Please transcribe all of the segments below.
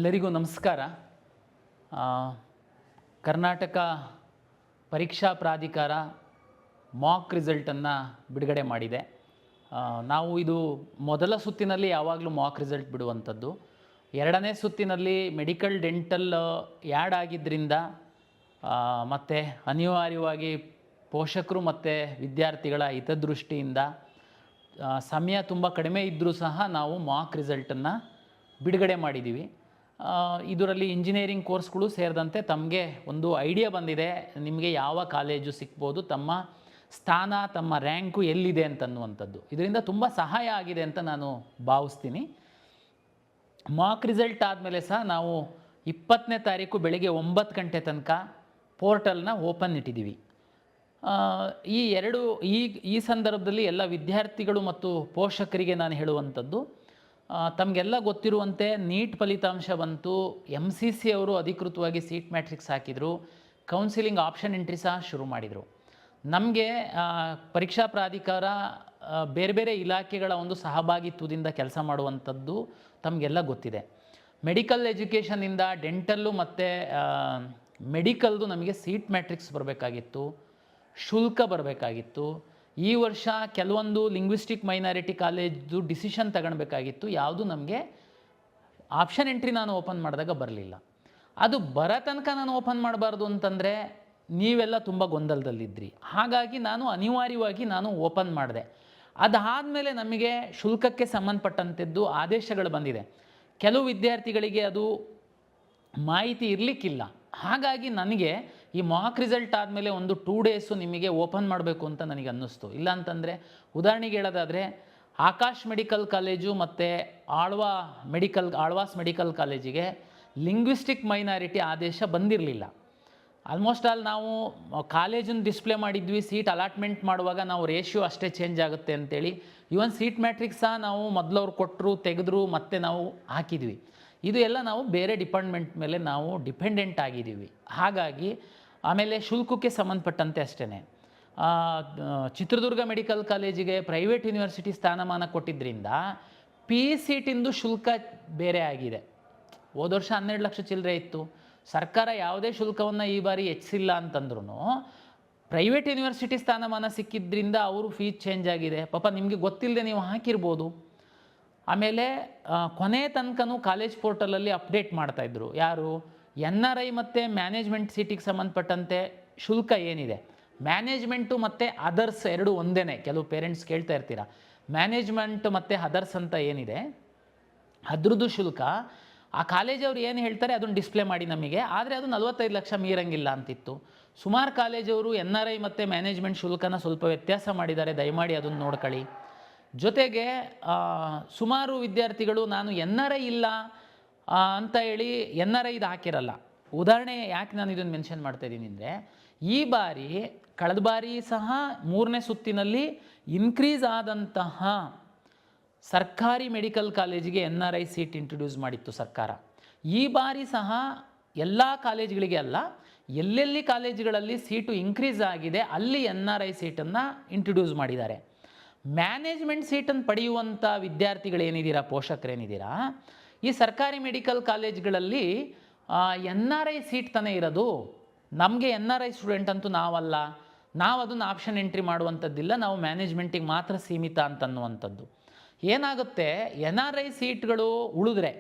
ಎಲ್ಲರಿಗೂ ನಮಸ್ಕಾರ. ಕರ್ನಾಟಕ ಪರೀಕ್ಷಾ ಪ್ರಾಧಿಕಾರ ಮಾಕ್ ರಿಸಲ್ಟನ್ನು ಬಿಡುಗಡೆ ಮಾಡಿದೆ. ನಾವು ಇದು ಮೊದಲ ಸುತ್ತಿನಲ್ಲಿ ಯಾವಾಗಲೂ ಮಾಕ್ ರಿಸಲ್ಟ್ ಬಿಡುವಂಥದ್ದು. ಎರಡನೇ ಸುತ್ತಿನಲ್ಲಿ ಮೆಡಿಕಲ್ ಡೆಂಟಲ್ ಆ್ಯಡ್ ಆಗಿದ್ದರಿಂದ ಮತ್ತು ಅನಿವಾರ್ಯವಾಗಿ ಪೋಷಕರು ಮತ್ತು ವಿದ್ಯಾರ್ಥಿಗಳ ಹಿತದೃಷ್ಟಿಯಿಂದ ಸಮಯ ತುಂಬ ಕಡಿಮೆ ಇದ್ದರೂ ಸಹ ನಾವು ಮಾಕ್ ರಿಸಲ್ಟನ್ನು ಬಿಡುಗಡೆ ಮಾಡಿದ್ದೀವಿ. ಇದರಲ್ಲಿ ಇಂಜಿನಿಯರಿಂಗ್ ಕೋರ್ಸ್ಗಳು ಸೇರಿದಂತೆ ತಮಗೆ ಒಂದು ಐಡಿಯಾ ಬಂದಿದೆ, ನಿಮಗೆ ಯಾವ ಕಾಲೇಜು ಸಿಗ್ಬೋದು, ತಮ್ಮ ಸ್ಥಾನ ತಮ್ಮ ರ್ಯಾಂಕು ಎಲ್ಲಿದೆ ಅಂತನ್ನುವಂಥದ್ದು. ಇದರಿಂದ ತುಂಬ ಸಹಾಯ ಆಗಿದೆ ಅಂತ ನಾನು ಭಾವಿಸ್ತೀನಿ. ಮಾಕ್ ರಿಸಲ್ಟ್ ಆದಮೇಲೆ ಸಹ ನಾವು 20ನೇ ತಾರೀಕು ಬೆಳಗ್ಗೆ 9 ಗಂಟೆ ತನಕ ಪೋರ್ಟಲ್ನ ಓಪನ್ ಇಟ್ಟಿದ್ದೀವಿ. ಈ ಸಂದರ್ಭದಲ್ಲಿ ಎಲ್ಲ ವಿದ್ಯಾರ್ಥಿಗಳು ಮತ್ತು ಪೋಷಕರಿಗೆ ನಾನು ಹೇಳುವಂಥದ್ದು, ತಮಗೆಲ್ಲ ಗೊತ್ತಿರುವಂತೆ ನೀಟ್ ಫಲಿತಾಂಶ ಬಂತು. MCC ಅವರು ಅಧಿಕೃತವಾಗಿ ಸೀಟ್ ಮ್ಯಾಟ್ರಿಕ್ಸ್ ಹಾಕಿದರು. ಕೌನ್ಸಿಲಿಂಗ್ ಆಪ್ಷನ್ ಎಂಟ್ರಿ ಸಹ ಶುರು ಮಾಡಿದರು. ನಮಗೆ ಪರೀಕ್ಷಾ ಪ್ರಾಧಿಕಾರ ಬೇರೆ ಬೇರೆ ಇಲಾಖೆಗಳ ಒಂದು ಸಹಭಾಗಿತ್ವದಿಂದ ಕೆಲಸ ಮಾಡುವಂಥದ್ದು ತಮಗೆಲ್ಲ ಗೊತ್ತಿದೆ. ಮೆಡಿಕಲ್ ಎಜುಕೇಷನಿಂದ ಡೆಂಟಲ್ಲು ಮತ್ತು ಮೆಡಿಕಲ್ದು ನಮಗೆ ಸೀಟ್ ಮ್ಯಾಟ್ರಿಕ್ಸ್ ಬರಬೇಕಾಗಿತ್ತು, ಶುಲ್ಕ ಬರಬೇಕಾಗಿತ್ತು. ಈ ವರ್ಷ ಕೆಲವೊಂದು ಲಿಂಗ್ವಿಸ್ಟಿಕ್ ಮೈನಾರಿಟಿ ಕಾಲೇಜ್ದು ಡಿಸಿಷನ್ ತಗೊಳ್ಬೇಕಾಗಿತ್ತು. ಯಾವುದು ನಮಗೆ ಆಪ್ಷನ್ ಎಂಟ್ರಿ ನಾನು ಓಪನ್ ಮಾಡಿದಾಗ ಬರಲಿಲ್ಲ. ಅದು ಬರೋ ತನಕ ನಾನು ಓಪನ್ ಮಾಡಬಾರ್ದು ಅಂತಂದರೆ ನೀವೆಲ್ಲ ತುಂಬ ಗೊಂದಲದಲ್ಲಿದ್ದಿರಿ. ಹಾಗಾಗಿ ನಾನು ಅನಿವಾರ್ಯವಾಗಿ ಓಪನ್ ಮಾಡಿದೆ. ಅದಾದಮೇಲೆ ನಮಗೆ ಶುಲ್ಕಕ್ಕೆ ಸಂಬಂಧಪಟ್ಟಂಥದ್ದು ಆದೇಶಗಳು ಬಂದಿದೆ. ಕೆಲವು ವಿದ್ಯಾರ್ಥಿಗಳಿಗೆ ಅದು ಮಾಹಿತಿ ಇರಲಿಕ್ಕಿಲ್ಲ. ಹಾಗಾಗಿ ನನಗೆ ಈ ಮಾಕ್ ರಿಸಲ್ಟ್ ಆದಮೇಲೆ ಒಂದು 2 ಡೇಸು ನಿಮಗೆ ಓಪನ್ ಮಾಡಬೇಕು ಅಂತ ನನಗೆ ಅನ್ನಿಸ್ತು. ಇಲ್ಲ ಅಂತಂದರೆ ಉದಾಹರಣೆಗೆ ಹೇಳೋದಾದರೆ ಆಕಾಶ್ ಮೆಡಿಕಲ್ ಕಾಲೇಜು ಮತ್ತು ಆಳ್ವಾಸ್ ಮೆಡಿಕಲ್ ಕಾಲೇಜಿಗೆ ಲಿಂಗ್ವಿಸ್ಟಿಕ್ ಮೈನಾರಿಟಿ ಆದೇಶ ಬಂದಿರಲಿಲ್ಲ. ಆಲ್ಮೋಸ್ಟ್ ಆಲ್ ನಾವು ಕಾಲೇಜನ್ನು ಡಿಸ್ಪ್ಲೇ ಮಾಡಿದ್ವಿ. ಸೀಟ್ ಅಲಾಟ್ಮೆಂಟ್ ಮಾಡುವಾಗ ನಾವು ರೇಷಿಯೋ ಅಷ್ಟೇ ಚೇಂಜ್ ಆಗುತ್ತೆ ಅಂತೇಳಿ ಇವನ್ ಸೀಟ್ ಮ್ಯಾಟ್ರಿಕ್ಸ್ ಸಹ ನಾವು ಮೊದಲವ್ರು ಕೊಟ್ಟರು, ತೆಗೆದ್ರು, ಮತ್ತೆ ನಾವು ಹಾಕಿದ್ವಿ. ಇದು ಎಲ್ಲ ನಾವು ಬೇರೆ ಡಿಪಾರ್ಟ್ಮೆಂಟ್ ಮೇಲೆ ನಾವು ಡಿಪೆಂಡೆಂಟ್ ಆಗಿದ್ದೀವಿ. ಹಾಗಾಗಿ ಆಮೇಲೆ ಶುಲ್ಕಕ್ಕೆ ಸಂಬಂಧಪಟ್ಟಂತೆ ಅಷ್ಟೇ ಚಿತ್ರದುರ್ಗ ಮೆಡಿಕಲ್ ಕಾಲೇಜಿಗೆ ಪ್ರೈವೇಟ್ ಯೂನಿವರ್ಸಿಟಿ ಸ್ಥಾನಮಾನ ಕೊಟ್ಟಿದ್ದರಿಂದ PCTಂದು ಶುಲ್ಕ ಬೇರೆ ಆಗಿದೆ. ಹೋದ ವರ್ಷ 12 ಲಕ್ಷ ಚಿಲ್ಲರೆ ಇತ್ತು. ಸರ್ಕಾರ ಯಾವುದೇ ಶುಲ್ಕವನ್ನು ಈ ಬಾರಿ ಹೆಚ್ಚಿಲ್ಲ ಅಂತಂದ್ರೂ ಪ್ರೈವೇಟ್ ಯೂನಿವರ್ಸಿಟಿ ಸ್ಥಾನಮಾನ ಸಿಕ್ಕಿದ್ರಿಂದ ಅವರು ಫೀಸ್ ಚೇಂಜ್ ಆಗಿದೆ. ಪಾಪ ನಿಮಗೆ ಗೊತ್ತಿಲ್ಲದೆ ನೀವು ಹಾಕಿರ್ಬೋದು. ಆಮೇಲೆ ಕೊನೆ ತನಕನೂ ಕಾಲೇಜ್ ಪೋರ್ಟಲಲ್ಲಿ ಅಪ್ಡೇಟ್ ಮಾಡ್ತಾಯಿದ್ರು. ಯಾರು NRI ಮತ್ತು ಮ್ಯಾನೇಜ್ಮೆಂಟ್ ಸೀಟಿಗೆ ಸಂಬಂಧಪಟ್ಟಂತೆ ಶುಲ್ಕ ಏನಿದೆ, ಮ್ಯಾನೇಜ್ಮೆಂಟು ಮತ್ತು ಅದರ್ಸ್ ಎರಡು ಒಂದೇ. ಕೆಲವು ಪೇರೆಂಟ್ಸ್ ಕೇಳ್ತಾ ಇರ್ತೀರ, ಮ್ಯಾನೇಜ್ಮೆಂಟ್ ಮತ್ತು ಅದರ್ಸ್ ಅಂತ ಏನಿದೆ ಅದ್ರದ್ದು ಶುಲ್ಕ ಆ ಕಾಲೇಜವ್ರು ಏನು ಹೇಳ್ತಾರೆ ಅದನ್ನು ಡಿಸ್ಪ್ಲೇ ಮಾಡಿ ನಮಗೆ. ಆದರೆ ಅದು 45 ಲಕ್ಷ ಮೀರಂಗಿಲ್ಲ ಅಂತಿತ್ತು. ಸುಮಾರು ಕಾಲೇಜವರು NRI ಮತ್ತು ಮ್ಯಾನೇಜ್ಮೆಂಟ್ ಶುಲ್ಕನ ಸ್ವಲ್ಪ ವ್ಯತ್ಯಾಸ ಮಾಡಿದ್ದಾರೆ. ದಯಮಾಡಿ ಅದನ್ನು ನೋಡ್ಕೊಳ್ಳಿ. ಜೊತೆಗೆ ಸುಮಾರು ವಿದ್ಯಾರ್ಥಿಗಳು ನಾನು NRI ಇಲ್ಲ ಅಂತ ಹೇಳಿ NRIದು ಹಾಕಿರಲ್ಲ. ಉದಾಹರಣೆ ಯಾಕೆ ನಾನು ಇದನ್ನು ಮೆನ್ಷನ್ ಮಾಡ್ತಾಯಿದ್ದೀನಿ ಅಂದರೆ, ಈ ಬಾರಿ ಕಳೆದ ಬಾರಿ ಸಹ 3ನೇ ಸುತ್ತಿನಲ್ಲಿ ಇನ್ಕ್ರೀಸ್ ಆದಂತಹ ಸರ್ಕಾರಿ ಮೆಡಿಕಲ್ ಕಾಲೇಜಿಗೆ NRI ಸೀಟ್ ಇಂಟ್ರೊಡ್ಯೂಸ್ ಮಾಡಿತ್ತು ಸರ್ಕಾರ. ಈ ಬಾರಿ ಸಹ ಎಲ್ಲ ಕಾಲೇಜುಗಳಿಗೆ ಅಲ್ಲ, ಎಲ್ಲೆಲ್ಲಿ ಕಾಲೇಜುಗಳಲ್ಲಿ ಸೀಟು ಇನ್ಕ್ರೀಸ್ ಆಗಿದೆ ಅಲ್ಲಿ NRI ಸೀಟನ್ನು ಇಂಟ್ರೊಡ್ಯೂಸ್ ಮಾಡಿದ್ದಾರೆ. ಮ್ಯಾನೇಜ್ಮೆಂಟ್ ಸೀಟನ್ನು ಪಡೆಯುವಂಥ ವಿದ್ಯಾರ್ಥಿಗಳೇನಿದ್ದೀರಾ, ಪೋಷಕರೇನಿದ್ದೀರಾ, ಈ ಸರ್ಕಾರಿ ಮೆಡಿಕಲ್ ಕಾಲೇಜ್ಗಳಲ್ಲಿ NRI ಸೀಟ್ ತಾನೇ ಇರೋದು. ನಮಗೆ NRI ಸ್ಟೂಡೆಂಟ್ ಅಂತೂ ನಾವಲ್ಲ, ನಾವು ಅದನ್ನು ಆಪ್ಷನ್ ಎಂಟ್ರಿ ಮಾಡುವಂಥದ್ದಿಲ್ಲ, ನಾವು ಮ್ಯಾನೇಜ್ಮೆಂಟಿಗೆ ಮಾತ್ರ ಸೀಮಿತ ಅಂತನ್ನುವಂಥದ್ದು. ಏನಾಗುತ್ತೆ, NRI ಸೀಟ್ಗಳು ಉಳಿದ್ರೆ,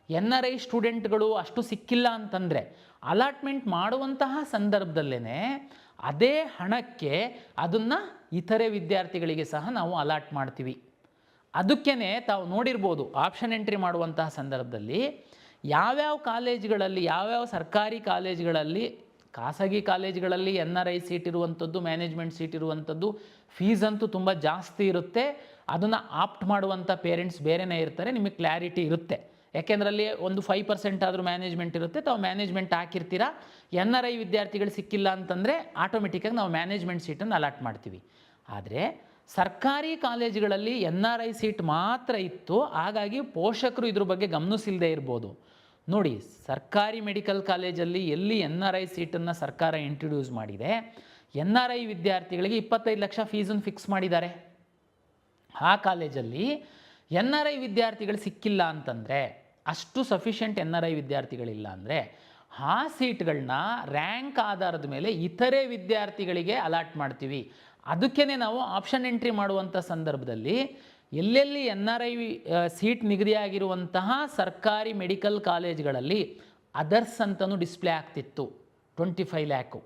NRI ಸ್ಟೂಡೆಂಟ್ಗಳು ಅಷ್ಟು ಸಿಕ್ಕಿಲ್ಲ ಅಂತಂದರೆ ಅಲಾಟ್ಮೆಂಟ್ ಮಾಡುವಂತಹ ಸಂದರ್ಭದಲ್ಲೇ ಅದೇ ಹಣಕ್ಕೆ ಅದನ್ನು ಇತರೆ ವಿದ್ಯಾರ್ಥಿಗಳಿಗೆ ಸಹ ನಾವು ಅಲಾಟ್ ಮಾಡ್ತೀವಿ. ಅದಕ್ಕೇ ತಾವು ನೋಡಿರ್ಬೋದು, ಆಪ್ಷನ್ ಎಂಟ್ರಿ ಮಾಡುವಂತಹ ಸಂದರ್ಭದಲ್ಲಿ ಯಾವ್ಯಾವ ಕಾಲೇಜುಗಳಲ್ಲಿ, ಯಾವ್ಯಾವ ಸರ್ಕಾರಿ ಕಾಲೇಜುಗಳಲ್ಲಿ, ಖಾಸಗಿ ಕಾಲೇಜುಗಳಲ್ಲಿ NRI ಸೀಟ್ ಇರುವಂಥದ್ದು, ಮ್ಯಾನೇಜ್ಮೆಂಟ್ ಸೀಟ್ ಇರುವಂಥದ್ದು ಫೀಸ್ ಅಂತೂ ತುಂಬ ಜಾಸ್ತಿ ಇರುತ್ತೆ. ಅದನ್ನು ಆಪ್ಟ್ ಮಾಡುವಂಥ ಪೇರೆಂಟ್ಸ್ ಬೇರೆಯೇ ಇರ್ತಾರೆ. ನಿಮಗೆ ಕ್ಲಾರಿಟಿ ಇರುತ್ತೆ. ಯಾಕೆಂದ್ರಲ್ಲಿ ಒಂದು 5% ಆದರೂ ಮ್ಯಾನೇಜ್ಮೆಂಟ್ ಇರುತ್ತೆ. ತಾವು ಮ್ಯಾನೇಜ್ಮೆಂಟ್ ಹಾಕಿರ್ತೀರ. NRI ವಿದ್ಯಾರ್ಥಿಗಳು ಸಿಕ್ಕಿಲ್ಲ ಅಂತಂದರೆ ಆಟೋಮೆಟಿಕ್ಕಾಗಿ ನಾವು ಮ್ಯಾನೇಜ್ಮೆಂಟ್ ಸೀಟನ್ನು ಅಲಾಟ್ ಮಾಡ್ತೀವಿ. ಆದರೆ ಸರ್ಕಾರಿ ಕಾಲೇಜುಗಳಲ್ಲಿ NRI ಸೀಟ್ ಮಾತ್ರ ಇತ್ತು. ಹಾಗಾಗಿ ಪೋಷಕರು ಇದ್ರ ಬಗ್ಗೆ ಗಮನಿಸಿಲ್ಲದೆ ಇರ್ಬೋದು. ನೋಡಿ, ಸರ್ಕಾರಿ ಮೆಡಿಕಲ್ ಕಾಲೇಜಲ್ಲಿ ಎಲ್ಲಿ NRI ಸೀಟನ್ನು ಸರ್ಕಾರ ಇಂಟ್ರೊಡ್ಯೂಸ್ ಮಾಡಿದೆ, NRI ವಿದ್ಯಾರ್ಥಿಗಳಿಗೆ 25 ಲಕ್ಷ ಫೀಸನ್ನು ಫಿಕ್ಸ್ ಮಾಡಿದ್ದಾರೆ. ಆ ಕಾಲೇಜಲ್ಲಿ NRI ವಿದ್ಯಾರ್ಥಿಗಳು ಸಿಕ್ಕಿಲ್ಲ ಅಂತಂದರೆ ಅಷ್ಟು ಸಫಿಷಿಯೆಂಟ್ NRI ವಿದ್ಯಾರ್ಥಿಗಳಿಲ್ಲ ಅಂದರೆ ಆ ಸೀಟ್ಗಳನ್ನ ರ್ಯಾಂಕ್ ಆಧಾರದ ಮೇಲೆ ಇತರೆ ವಿದ್ಯಾರ್ಥಿಗಳಿಗೆ ಅಲಾಟ್ ಮಾಡ್ತೀವಿ. ಅದಕ್ಕೇ ನಾವು ಆಪ್ಷನ್ ಎಂಟ್ರಿ ಮಾಡುವಂಥ ಸಂದರ್ಭದಲ್ಲಿ ಎಲ್ಲೆಲ್ಲಿ NRI ಸೀಟ್ ನಿಗದಿಯಾಗಿರುವಂತಹ ಸರ್ಕಾರಿ ಮೆಡಿಕಲ್ ಕಾಲೇಜ್ಗಳಲ್ಲಿ ಅದರ್ಸ್ ಅಂತಲೂ ಡಿಸ್ಪ್ಲೇ ಆಗ್ತಿತ್ತು. 25 ಲ್ಯಾಕು